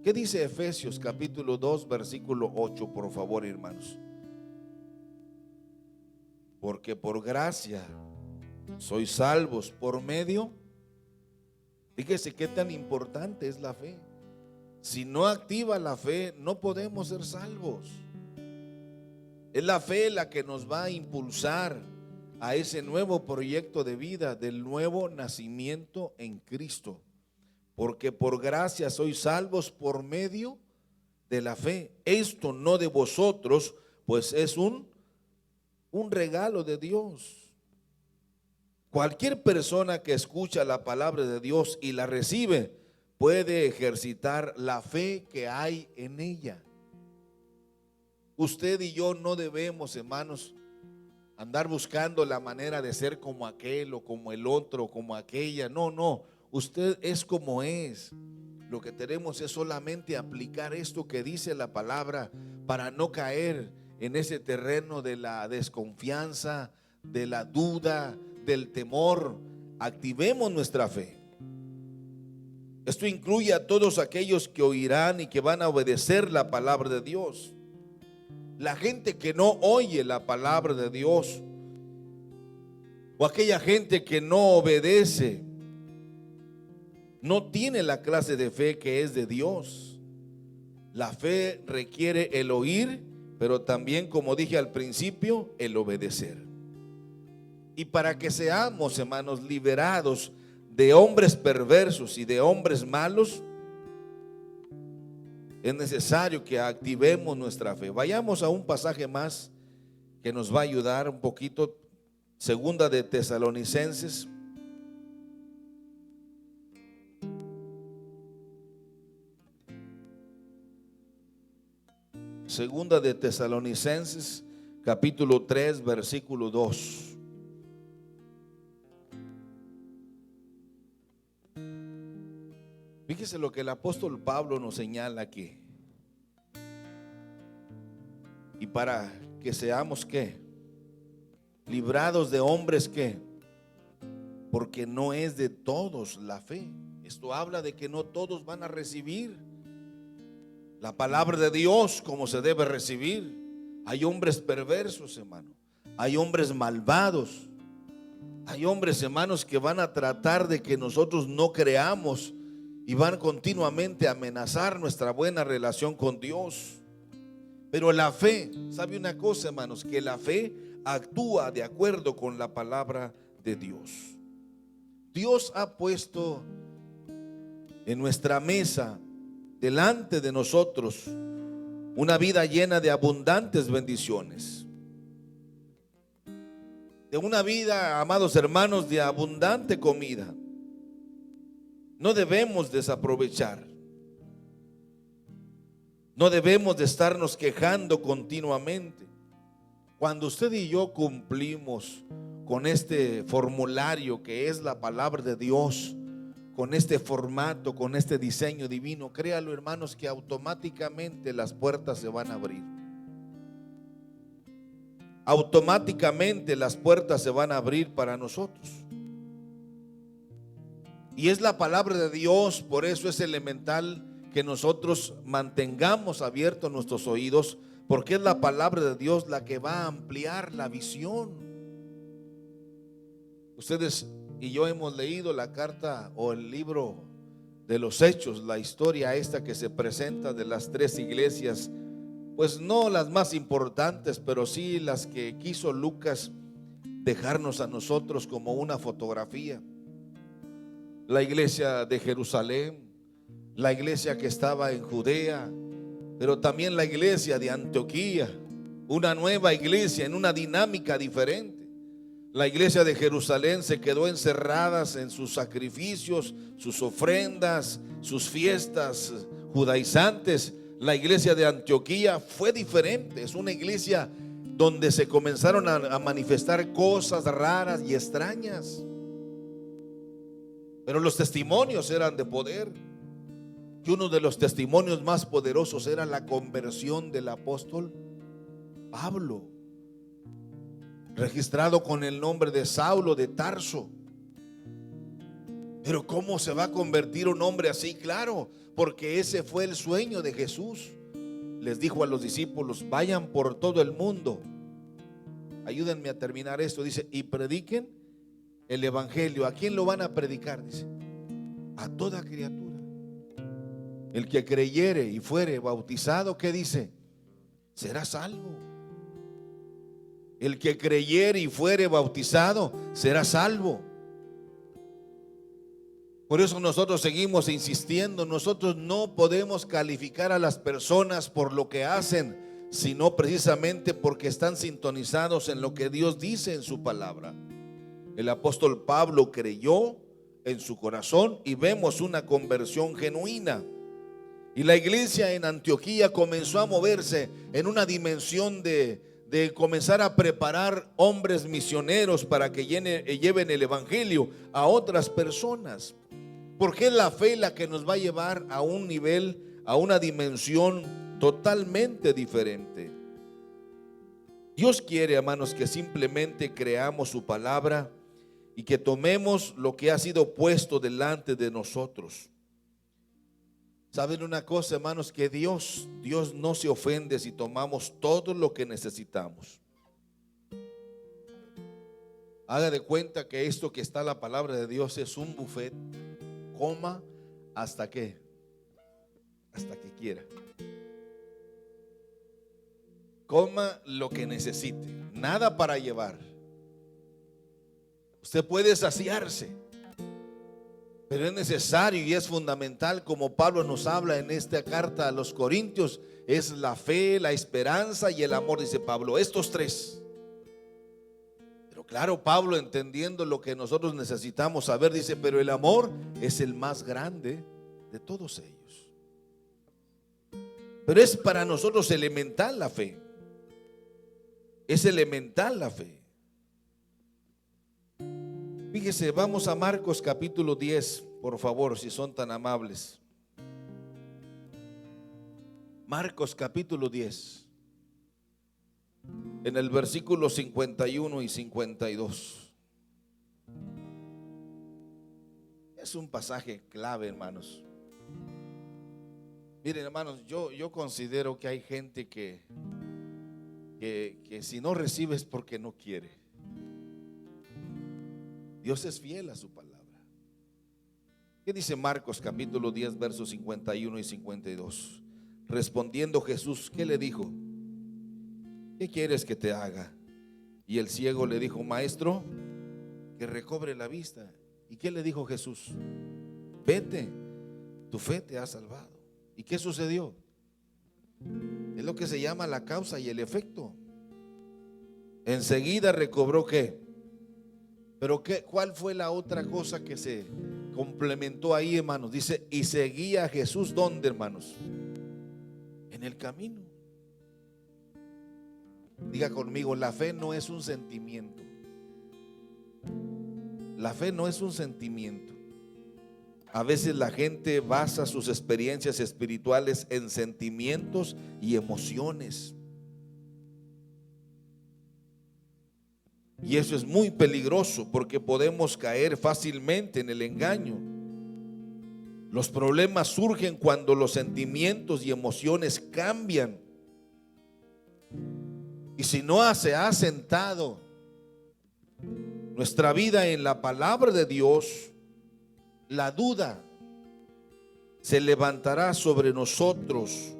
¿Qué dice Efesios capítulo 2 versículo 8, por favor, hermanos? Porque por gracia sois salvos por medio. Fíjese qué tan importante es la fe. Si no activa la fe, no podemos ser salvos. Es la fe la que nos va a impulsar a ese nuevo proyecto de vida, del nuevo nacimiento en Cristo. Porque por gracia sois salvos por medio de la fe. Esto no de vosotros, pues es un regalo de Dios. Cualquier persona que escucha la palabra de Dios y la recibe puede ejercitar la fe que hay en ella. Usted y yo no debemos, hermanos, andar buscando la manera de ser como aquel o como el otro, como aquella. No, no, usted es como es. Lo que tenemos es solamente aplicar esto que dice la palabra para no caer en ese terreno de la desconfianza, de la duda, del temor. Activemos nuestra fe. Esto incluye a todos aquellos que oirán y que van a obedecer la palabra de Dios. La gente que no oye la palabra de Dios, o aquella gente que no obedece, no tiene la clase de fe que es de Dios. La fe requiere el oír, pero también, como dije al principio, el obedecer. Y para que seamos, hermanos, liberados de hombres perversos y de hombres malos, es necesario que activemos nuestra fe. Vayamos a un pasaje más que nos va a ayudar un poquito. Segunda de Tesalonicenses. Segunda de Tesalonicenses, capítulo 3, versículo 2. Fíjese lo que el apóstol Pablo nos señala aquí. Y para que seamos ¿qué? Librados de hombres ¿qué? Porque no es de todos la fe. Esto habla de que no todos van a recibir la palabra de Dios como se debe recibir. Hay hombres perversos, hermano. Hay hombres malvados. Hay hombres, hermanos, que van a tratar de que nosotros no creamos y van continuamente a amenazar nuestra buena relación con Dios. Pero la fe, ¿sabe una cosa, hermanos? Que la fe actúa de acuerdo con la palabra de Dios. Dios ha puesto en nuestra mesa, delante de nosotros, una vida llena de abundantes bendiciones. De una vida, amados hermanos, de abundante comida. No debemos desaprovechar. No debemos de estarnos quejando continuamente. Cuando usted y yo cumplimos con este formulario que es la palabra de Dios, con este formato, con este diseño divino, créalo, hermanos, que automáticamente las puertas se van a abrir. Automáticamente las puertas se van a abrir para nosotros. Y es la palabra de Dios, por eso es elemental que nosotros mantengamos abiertos nuestros oídos, porque es la palabra de Dios la que va a ampliar la visión. Ustedes y yo hemos leído la carta o el libro de los Hechos, la historia esta que se presenta de las tres iglesias, pues no las más importantes, pero sí las que quiso Lucas dejarnos a nosotros como una fotografía. La iglesia de Jerusalén, la iglesia que estaba en Judea, pero también la iglesia de Antioquía, una nueva iglesia en una dinámica diferente. La iglesia de Jerusalén se quedó encerradas en sus sacrificios, sus ofrendas, sus fiestas judaizantes. La iglesia de Antioquía fue diferente, es una iglesia donde se comenzaron a manifestar cosas raras y extrañas. Pero los testimonios eran de poder. Y uno de los testimonios más poderosos era la conversión del apóstol Pablo, registrado con el nombre de Saulo de Tarso. Pero ¿cómo se va a convertir un hombre así? Claro, porque ese fue el sueño de Jesús. Les dijo a los discípulos: vayan por todo el mundo. Ayúdenme a terminar esto. Dice: y prediquen el evangelio. ¿A quién lo van a predicar? Dice: a toda criatura. El que creyere y fuere bautizado, ¿qué dice? Será salvo. El que creyere y fuere bautizado será salvo. Por eso nosotros seguimos insistiendo. Nosotros no podemos calificar a las personas por lo que hacen, sino precisamente porque están sintonizados en lo que Dios dice en su palabra. El apóstol Pablo creyó en su corazón y vemos una conversión genuina. Y la iglesia en Antioquía comenzó a moverse en una dimensión de comenzar a preparar hombres misioneros para que lleven el evangelio a otras personas. Porque es la fe la que nos va a llevar a un nivel, a una dimensión totalmente diferente. Dios quiere, hermanos, que simplemente creamos su palabra y que tomemos lo que ha sido puesto delante de nosotros. ¿Saben una cosa, hermanos? Que Dios no se ofende si tomamos todo lo que necesitamos. Haga de cuenta que esto que está en la palabra de Dios es un buffet. Coma hasta que quiera. Coma lo que necesite. Nada para llevar. Usted puede saciarse, pero es necesario y es fundamental, como Pablo nos habla en esta carta a los Corintios, es la fe, la esperanza y el amor, dice Pablo, estos tres. Pero claro, Pablo, entendiendo lo que nosotros necesitamos saber, dice: pero el amor es el más grande de todos ellos. Pero es para nosotros elemental la fe. Es elemental la fe. Fíjese, vamos a Marcos capítulo 10, por favor, si son tan amables. Marcos capítulo 10, en el versículo 51 y 52. Es un pasaje clave, hermanos. Miren, hermanos, yo considero que hay gente que si no recibe es porque no quiere. Dios es fiel a su palabra. ¿Qué dice Marcos capítulo 10 versos 51 y 52? Respondiendo Jesús, ¿qué le dijo? ¿Qué quieres que te haga? Y el ciego le dijo: maestro, que recobre la vista. ¿Y qué le dijo Jesús? Vete, tu fe te ha salvado. ¿Y qué sucedió? Es lo que se llama la causa y el efecto. Enseguida recobró ¿qué? Pero ¿cuál fue la otra cosa que se complementó ahí, hermanos? Dice: y seguía a Jesús, ¿dónde, hermanos? En el camino. Diga conmigo: la fe no es un sentimiento. La fe no es un sentimiento. A veces la gente basa sus experiencias espirituales en sentimientos y emociones. Y eso es muy peligroso, porque podemos caer fácilmente en el engaño. Los problemas surgen cuando los sentimientos y emociones cambian. Y si no se ha sentado nuestra vida en la palabra de Dios, la duda se levantará sobre nosotros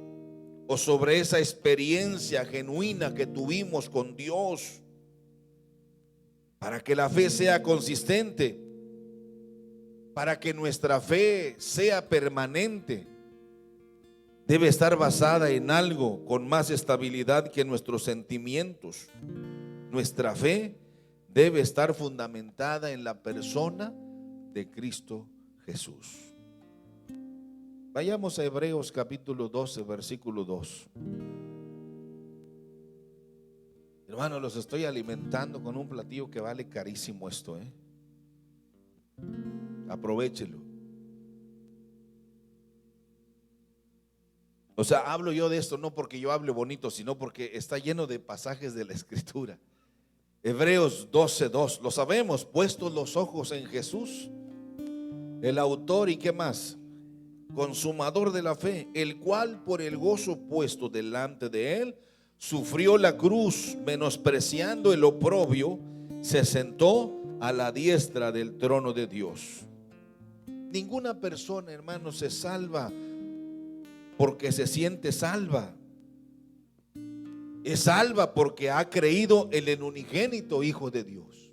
o sobre esa experiencia genuina que tuvimos con Dios. Para que la fe sea consistente, para que nuestra fe sea permanente, debe estar basada en algo con más estabilidad que nuestros sentimientos. Nuestra fe debe estar fundamentada en la persona de Cristo Jesús. Vayamos a Hebreos capítulo 12, versículo 2. Hermano, los estoy alimentando con un platillo que vale carísimo esto, Aprovéchelo. O sea, hablo yo de esto no porque yo hable bonito, sino porque está lleno de pasajes de la Escritura. Hebreos 12:2. Lo sabemos, puestos los ojos en Jesús, El autor y qué más, consumador de la fe, el cual por el gozo puesto delante de él sufrió la cruz, menospreciando el oprobio, se sentó a la diestra del trono de Dios. Ninguna persona, hermano, se salva porque se siente salva. Es salva porque ha creído en el unigénito Hijo de Dios.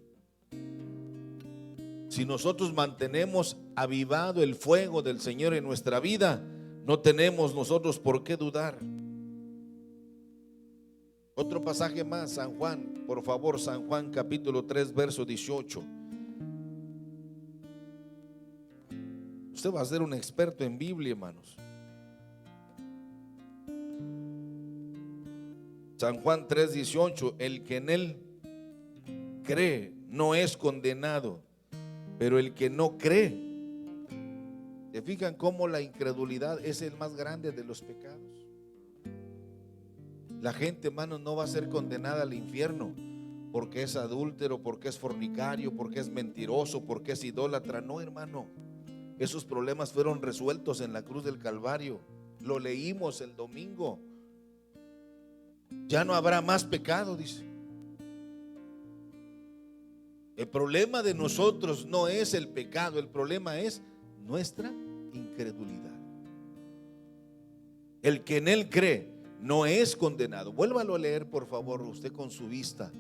Si nosotros mantenemos avivado el fuego del Señor en nuestra vida, no tenemos nosotros por qué dudar. Otro pasaje más, San Juan, por favor, San Juan capítulo 3, verso 18. Usted va a ser un experto en Biblia, hermanos. San Juan 3, 18, el que en él cree no es condenado, pero el que no cree, ¿se fijan cómo la incredulidad es el más grande de los pecados? La gente, hermano, no va a ser condenada al infierno porque es adúltero, porque es fornicario, porque es mentiroso, porque es idólatra. No, hermano, esos problemas fueron resueltos en la cruz del Calvario. Lo leímos el domingo. Ya no habrá más pecado, dice. El problema de nosotros no es el pecado, el problema es nuestra incredulidad. El que en él cree no es condenado. Vuélvalo a leer, por favor, usted con su vista,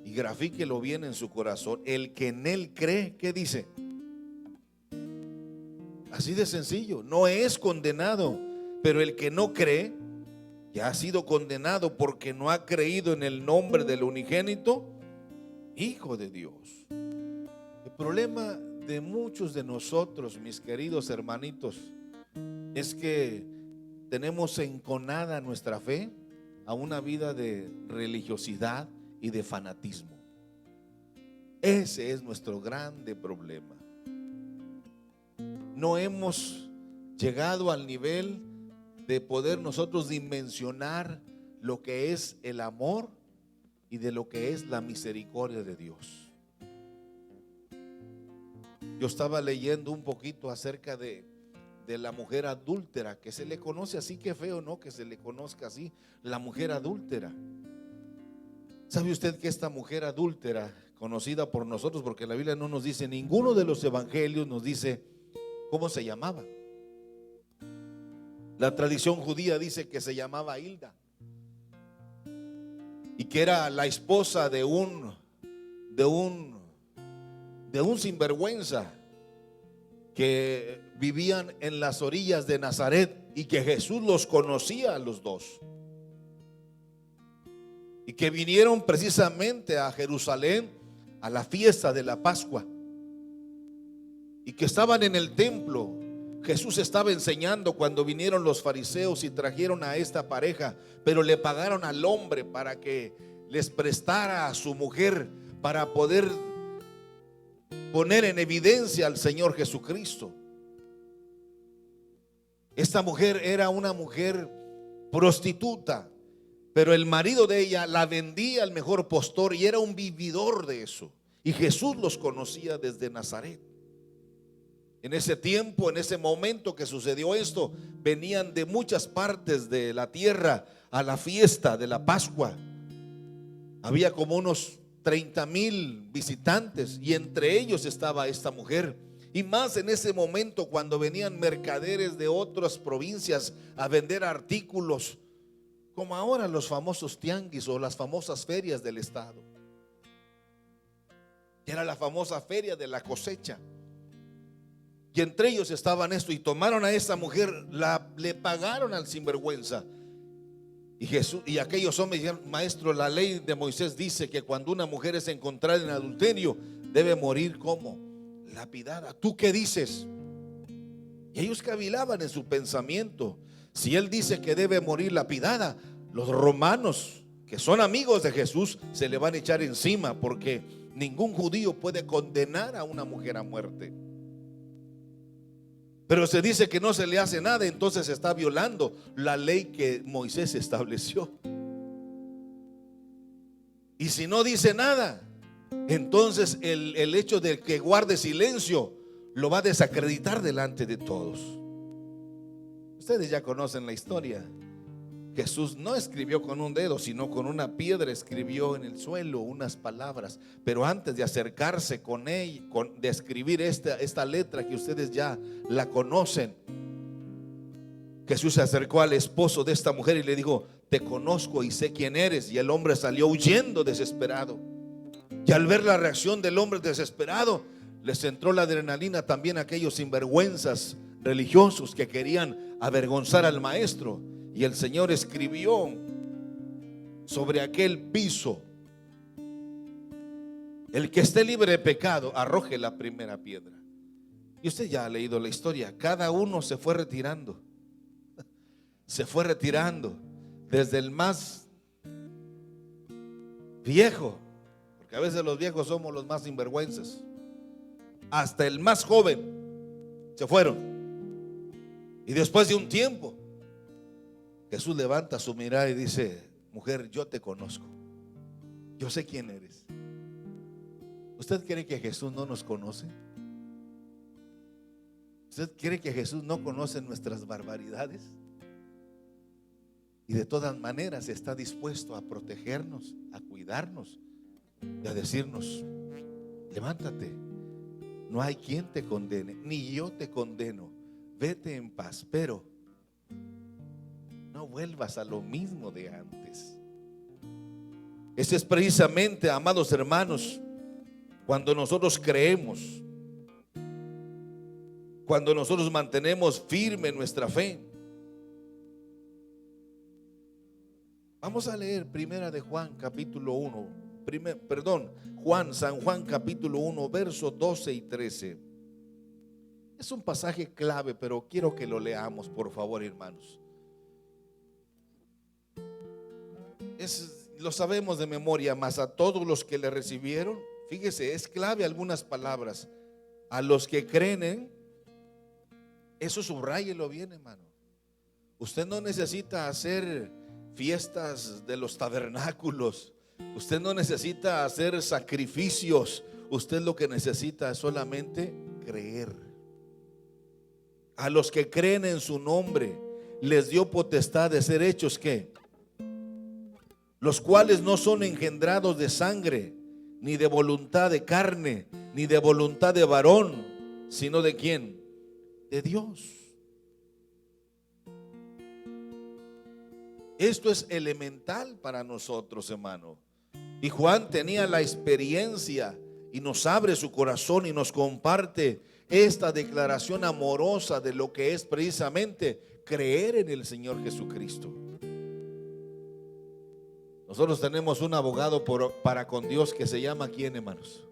y grafíquelo bien en su corazón. El que en él cree, ¿qué dice? Así de sencillo, no es condenado, pero el que no cree ya ha sido condenado porque no ha creído en el nombre del unigénito Hijo de Dios. El problema de muchos de nosotros, mis queridos hermanitos, es que tenemos enconada nuestra fe a una vida de religiosidad y de fanatismo. Ese es nuestro grande problema. No hemos llegado al nivel de poder nosotros dimensionar lo que es el amor y de lo que es la misericordia de Dios. Yo estaba leyendo un poquito acerca de la mujer adúltera, que se le conoce así. Que feo, ¿no? Que se le conozca así, la mujer adúltera. ¿Sabe usted que esta mujer adúltera, conocida por nosotros, porque la Biblia no nos dice, ninguno de los evangelios nos dice cómo se llamaba? La tradición judía dice que se llamaba Hilda y que era la esposa de un sinvergüenza que vivían en las orillas de Nazaret y que Jesús los conocía a los dos, y que vinieron precisamente a Jerusalén a la fiesta de la Pascua, y que estaban en el templo. Jesús estaba enseñando cuando vinieron los fariseos y trajeron a esta pareja, pero le pagaron al hombre para que les prestara a su mujer para poder poner en evidencia al Señor Jesucristo. Esta mujer era una mujer prostituta, pero el marido de ella la vendía al mejor postor y era un vividor de eso. Y Jesús los conocía desde Nazaret. En ese tiempo, en ese momento que sucedió esto, venían de muchas partes de la tierra a la fiesta de la Pascua. Había como unos 30,000 visitantes y entre ellos estaba esta mujer. Y más en ese momento cuando venían mercaderes de otras provincias a vender artículos, como ahora los famosos tianguis o las famosas ferias del estado. Era la famosa feria de la cosecha. Y entre ellos estaban esto, y tomaron a esa mujer, le pagaron al sinvergüenza. Y Jesús y aquellos hombres dijeron: maestro, la ley de Moisés dice que cuando una mujer es encontrada en adulterio debe morir como lapidada. ¿Tú qué dices? Y ellos cavilaban en su pensamiento. Si él dice que debe morir lapidada, los romanos, que son amigos de Jesús, se le van a echar encima, porque ningún judío puede condenar a una mujer a muerte. Pero se dice que no se le hace nada, entonces se está violando la ley que Moisés estableció. Y si no dice nada, entonces el hecho de que guarde silencio lo va a desacreditar delante de todos. Ustedes ya conocen la historia. Jesús no escribió con un dedo, sino con una piedra escribió en el suelo unas palabras. Pero antes de acercarse con él, de escribir esta letra que ustedes ya la conocen, Jesús se acercó al esposo de esta mujer y le dijo: te conozco y sé quién eres. Y el hombre salió huyendo desesperado. Y al ver la reacción del hombre desesperado, les entró la adrenalina también a aquellos sinvergüenzas religiosos que querían avergonzar al maestro. Y el Señor escribió sobre aquel piso: el que esté libre de pecado, arroje la primera piedra. Y usted ya ha leído la historia. Cada uno se fue retirando. Se fue retirando, desde el más viejo, porque a veces los viejos somos los más sinvergüenzas, hasta el más joven. Se fueron. Y después de un tiempo, Jesús levanta su mirada y dice: mujer, yo te conozco, yo sé quién eres. ¿Usted cree que Jesús no nos conoce? ¿Usted cree que Jesús no conoce nuestras barbaridades? Y de todas maneras está dispuesto a protegernos, a cuidarnos y a decirnos: levántate, no hay quien te condene, ni yo te condeno, vete en paz, pero no vuelvas a lo mismo de antes. Ese es precisamente, amados hermanos, cuando nosotros creemos, cuando nosotros mantenemos firme nuestra fe. Vamos a leer primera de Juan capítulo 1, San Juan capítulo 1, versos 12 y 13. Es un pasaje clave, pero quiero que lo leamos, por favor, hermanos. Lo sabemos de memoria, mas a todos los que le recibieron, fíjese, es clave algunas palabras. A los que creen, eso subráyelo bien, hermano. Usted no necesita hacer fiestas de los tabernáculos. Usted no necesita hacer sacrificios. Usted lo que necesita es solamente creer. A los que creen en su nombre les dio potestad de ser hechos ¿qué? Los cuales no son engendrados de sangre, ni de voluntad de carne, ni de voluntad de varón, sino de ¿quién? De Dios. Esto es elemental para nosotros, hermano. Y Juan tenía la experiencia y nos abre su corazón y nos comparte esta declaración amorosa de lo que es precisamente creer en el Señor Jesucristo. Nosotros tenemos un abogado para con Dios que se llama ¿quién, hermanos?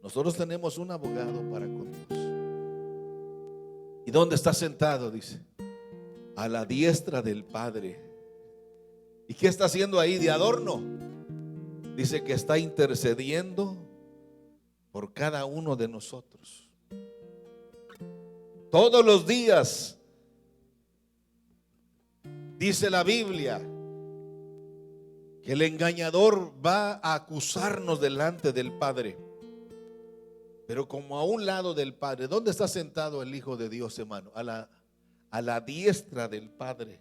Nosotros tenemos un abogado para con Dios. ¿Y dónde está sentado? Dice: a la diestra del Padre. ¿Y qué está haciendo ahí de adorno? Dice que está intercediendo por cada uno de nosotros. Todos los días, dice la Biblia, que el engañador va a acusarnos delante del Padre. Pero como a un lado del Padre, ¿dónde está sentado el Hijo de Dios, hermano? A la diestra del Padre.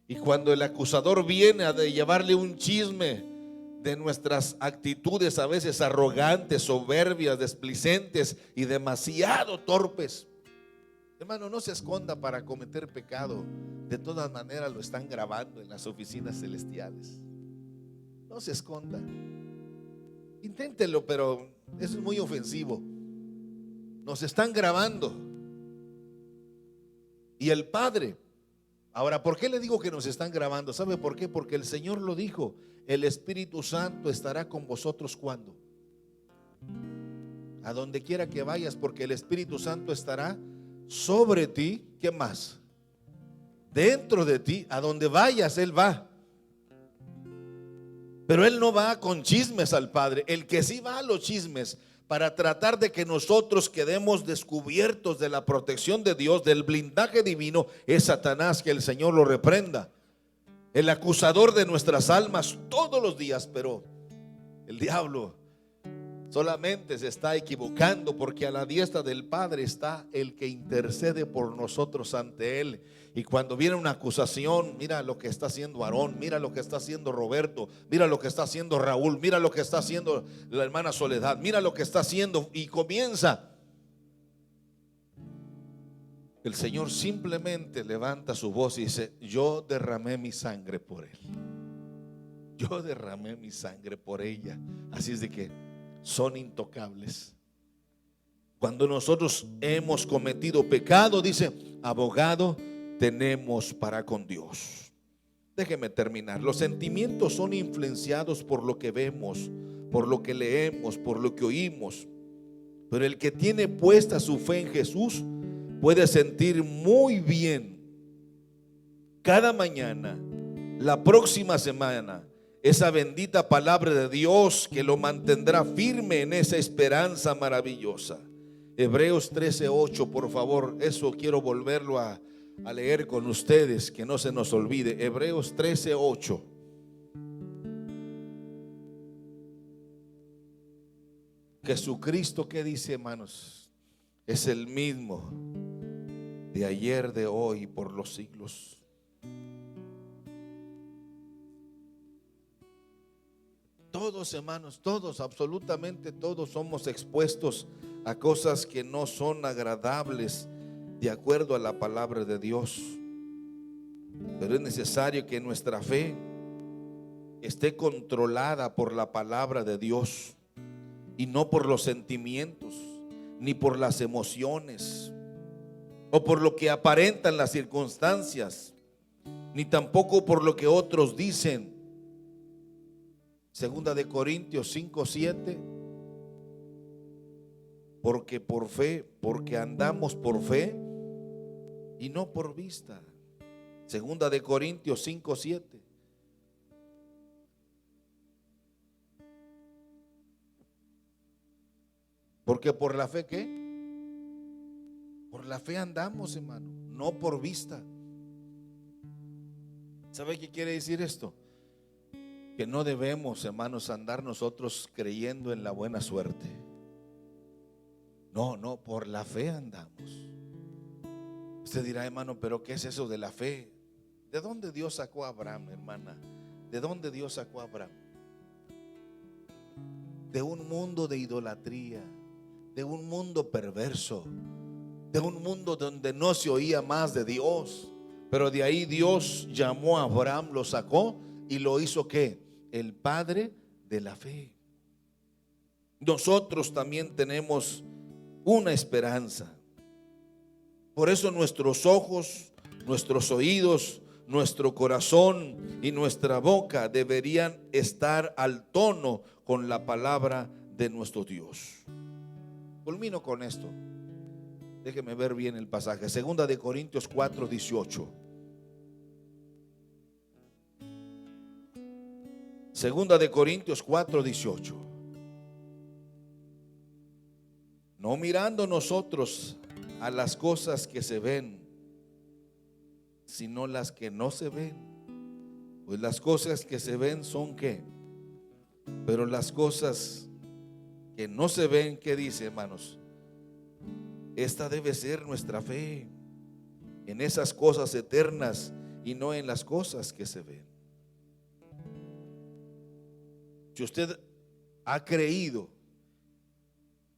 Y cuando el acusador viene a llevarle un chisme de nuestras actitudes a veces arrogantes, soberbias, desplicentes y demasiado torpes, hermano, no se esconda para cometer pecado. De todas maneras lo están grabando en las oficinas celestiales. No se esconda. Inténtelo, pero eso es muy ofensivo. Nos están grabando. Y el Padre. Ahora, ¿por qué le digo que nos están grabando? ¿Sabe por qué? Porque el Señor lo dijo: el Espíritu Santo estará con vosotros ¿cuándo? A donde quiera que vayas, porque el Espíritu Santo estará sobre ti. ¿Qué más? Dentro de ti. A donde vayas, Él va. Pero Él no va con chismes al Padre. El que sí va a los chismes para tratar de que nosotros quedemos descubiertos de la protección de Dios, del blindaje divino, es Satanás, que el Señor lo reprenda. El acusador de nuestras almas todos los días. Pero el diablo solamente se está equivocando, porque a la diestra del Padre está el que intercede por nosotros ante Él. Y cuando viene una acusación, mira lo que está haciendo Aarón, mira lo que está haciendo Roberto, mira lo que está haciendo Raúl, mira lo que está haciendo la hermana Soledad, mira lo que está haciendo, y comienza. El Señor simplemente levanta su voz y dice: yo derramé mi sangre por él. Yo derramé mi sangre por ella. Así es de que son intocables. Cuando nosotros hemos cometido pecado, dice: abogado tenemos para con Dios. Déjeme terminar. Los sentimientos son influenciados por lo que vemos, por lo que leemos, por lo que oímos. Pero el que tiene puesta su fe en Jesús puede sentir muy bien cada mañana, la próxima semana, esa bendita palabra de Dios que lo mantendrá firme en esa esperanza maravillosa. Hebreos 13:8, por favor, eso quiero volverlo a leer con ustedes, que no se nos olvide. Hebreos 13:8. Jesucristo, ¿qué dice, hermanos? Es el mismo de ayer, de hoy y por los siglos. Todos, hermanos, todos, absolutamente todos somos expuestos a cosas que no son agradables de acuerdo a la palabra de Dios. Pero es necesario que nuestra fe esté controlada por la palabra de Dios y no por los sentimientos, ni por las emociones, o por lo que aparentan las circunstancias, ni tampoco por lo que otros dicen. Segunda de Corintios 5:7. Porque por fe, porque andamos por fe y no por vista. Segunda de Corintios 5:7. Porque por la fe, ¿qué? Por la fe andamos, hermano, no por vista. ¿Sabe qué quiere decir esto? Que no debemos, hermanos, andar nosotros creyendo en la buena suerte. No, por la fe andamos. Usted dirá: hermano, pero ¿qué es eso de la fe? ¿De dónde Dios sacó a Abraham, hermana? ¿De dónde Dios sacó a Abraham? De un mundo de idolatría, de un mundo perverso, de un mundo donde no se oía más de Dios. Pero de ahí Dios llamó a Abraham, lo sacó y lo hizo ¿qué? El padre de la fe. Nosotros también tenemos una esperanza. Por eso nuestros ojos, nuestros oídos, nuestro corazón y nuestra boca deberían estar al tono con la palabra de nuestro Dios. Culmino con esto. Déjeme ver bien el pasaje. Segunda de Corintios 4:18. Segunda de Corintios 4:18. No mirando nosotros a las cosas que se ven, sino las que no se ven. Pues las cosas que se ven son ¿qué? Pero las cosas que no se ven, ¿qué dice, hermanos? Esta debe ser nuestra fe en esas cosas eternas y no en las cosas que se ven. Si usted ha creído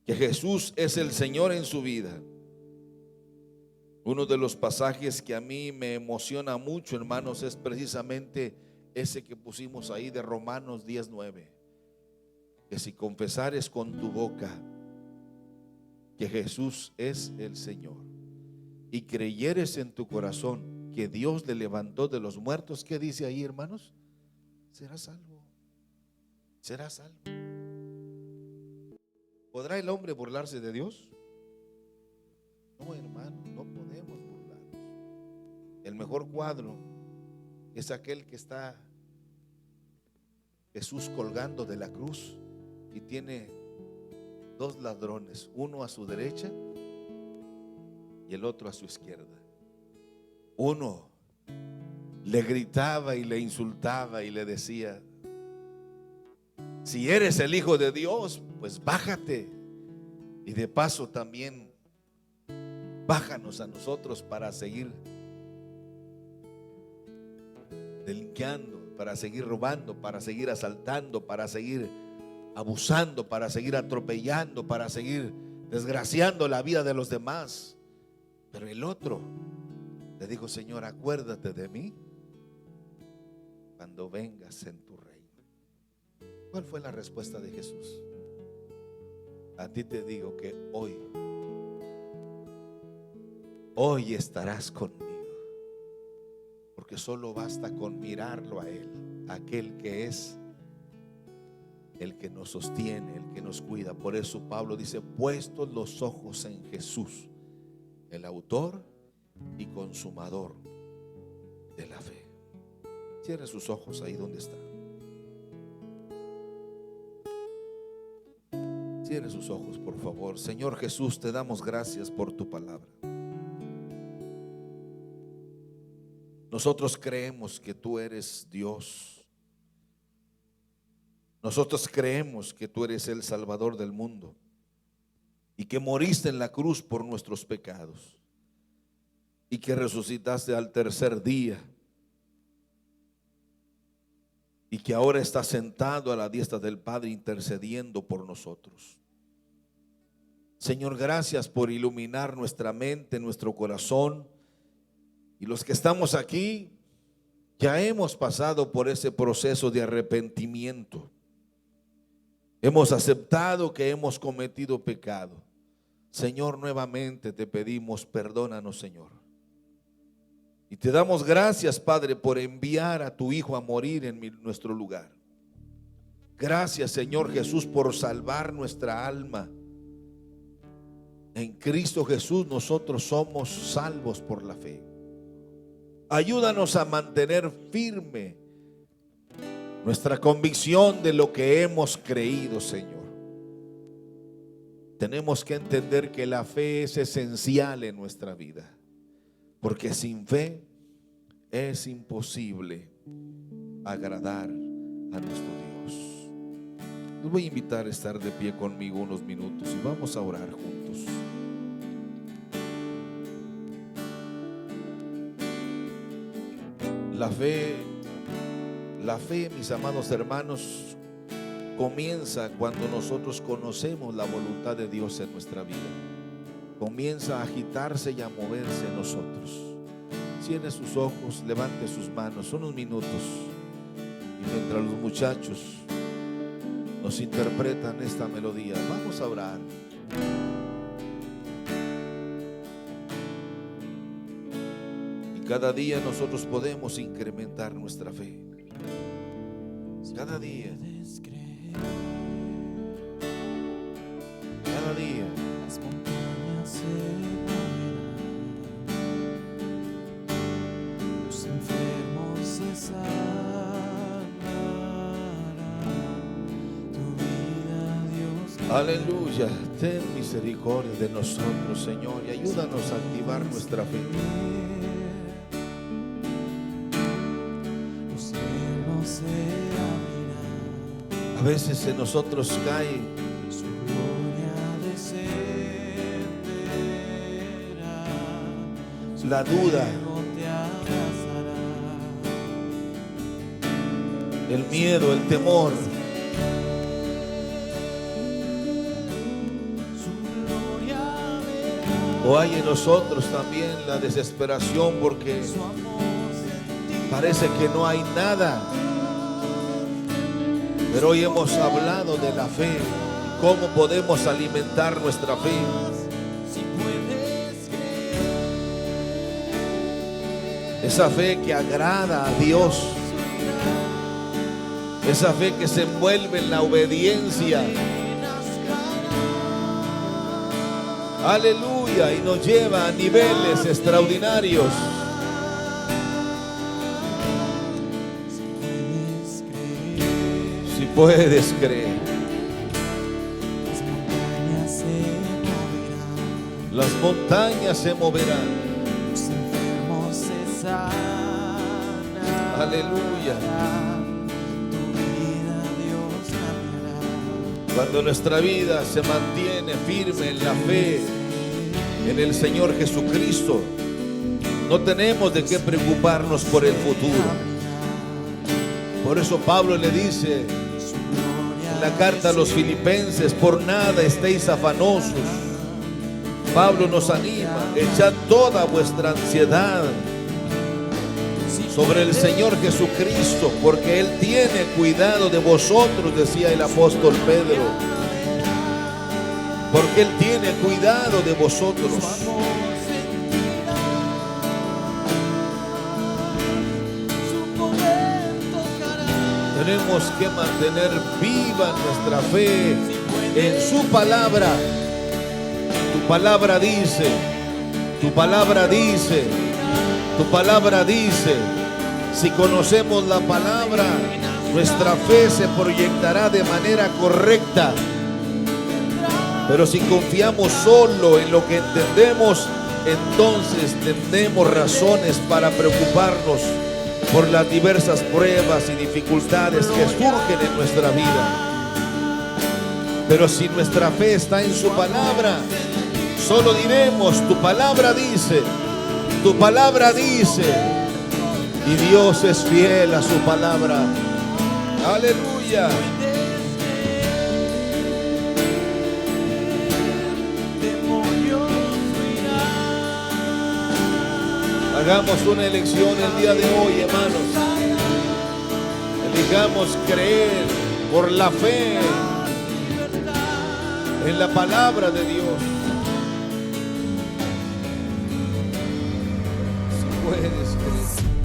que Jesús es el Señor en su vida, uno de los pasajes que a mí me emociona mucho, hermanos, es precisamente ese que pusimos ahí de Romanos 10:9. Que si confesares con tu boca que Jesús es el Señor y creyeres en tu corazón que Dios le levantó de los muertos, ¿qué dice ahí, hermanos? Serás salvo. Serás salvo. ¿Podrá el hombre burlarse de Dios? No, hermano, no podemos burlarnos. El mejor cuadro es aquel que está Jesús colgando de la cruz y tiene dos ladrones, uno a su derecha y el otro a su izquierda. Uno le gritaba y le insultaba y le decía: si eres el Hijo de Dios, pues bájate. Y de paso también bájanos a nosotros para seguir delinquiendo, para seguir robando, para seguir asaltando, para seguir abusando, para seguir atropellando, para seguir desgraciando la vida de los demás. Pero el otro le dijo: Señor, acuérdate de mí cuando vengas en tu reino. ¿Cuál fue la respuesta de Jesús? A ti te digo que hoy estarás conmigo, porque solo basta con mirarlo a Él, aquel que es el que nos sostiene, el que nos cuida. Por eso Pablo dice: puestos los ojos en Jesús, el autor y consumador de la fe. Cierre sus ojos ahí donde está. Cierre sus ojos, por favor. Señor Jesús, te damos gracias por tu palabra. Nosotros creemos que tú eres Dios. Nosotros creemos que tú eres el Salvador del mundo y que moriste en la cruz por nuestros pecados y que resucitaste al tercer día y que ahora estás sentado a la diestra del Padre intercediendo por nosotros. Señor, gracias por iluminar nuestra mente, nuestro corazón. Y los que estamos aquí ya hemos pasado por ese proceso de arrepentimiento. Hemos aceptado que hemos cometido pecado. Señor, nuevamente te pedimos, perdónanos, Señor. Y te damos gracias, Padre, por enviar a tu Hijo a morir en nuestro lugar. Gracias, Señor Jesús, por salvar nuestra alma. En Cristo Jesús nosotros somos salvos por la fe. Ayúdanos a mantener firme nuestra convicción de lo que hemos creído, Señor. Tenemos que entender que la fe es esencial en nuestra vida, porque sin fe es imposible agradar a nuestro Dios. Les voy a invitar a estar de pie conmigo unos minutos y vamos a orar juntos. La fe, mis amados hermanos, comienza cuando nosotros conocemos la voluntad de Dios en nuestra vida. Comienza a agitarse y a moverse en nosotros. Cierre sus ojos, levante sus manos unos minutos. Y mientras los muchachos nos interpretan esta melodía, vamos a orar. Cada día nosotros podemos incrementar nuestra fe. Cada día. Cada día. Las montañas se moverán, los enfermos se sanarán. Tu vida, Dios. Aleluya. Ten misericordia de nosotros, Señor, y ayúdanos a activar nuestra fe. A veces en nosotros cae su gloria descenderá, la duda, te abrazará, el miedo, el temor. su gloria verá, O hay en nosotros también la desesperación porque su amor sentirá. parece que no hay nada. Pero hoy hemos hablado de la fe y cómo podemos alimentar nuestra fe. Si puedes creer, Esa fe que agrada a Dios. Esa fe que se envuelve en la obediencia. Aleluya. Y nos lleva a niveles extraordinarios. Si puedes creer. las montañas se moverán, Las montañas se moverán. los enfermos se sanarán. Aleluya. Tu vida, Dios, cambiará. Cuando nuestra vida se mantiene firme en la fe en el Señor Jesucristo, no tenemos de qué preocuparnos por el futuro. Por eso Pablo le dice en la carta a los Filipenses: por nada estéis afanosos. Pablo nos anima: echad toda vuestra ansiedad sobre el Señor Jesucristo, porque Él tiene cuidado de vosotros, decía el apóstol Pedro. Porque Él tiene cuidado de vosotros. Tenemos que mantener viva nuestra fe en su palabra. Tu palabra dice, tu palabra dice, tu palabra dice. Si conocemos la palabra, nuestra fe se proyectará de manera correcta. Pero si confiamos solo en lo que entendemos, entonces tendremos razones para preocuparnos por las diversas pruebas y dificultades que surgen en nuestra vida. Pero si nuestra fe está en su palabra, solo diremos: tu palabra dice, tu palabra dice. Y Dios es fiel a su palabra. Aleluya. Hagamos una elección el día de hoy, hermanos. Elijamos creer por la fe en la palabra de Dios. Si puedes creer.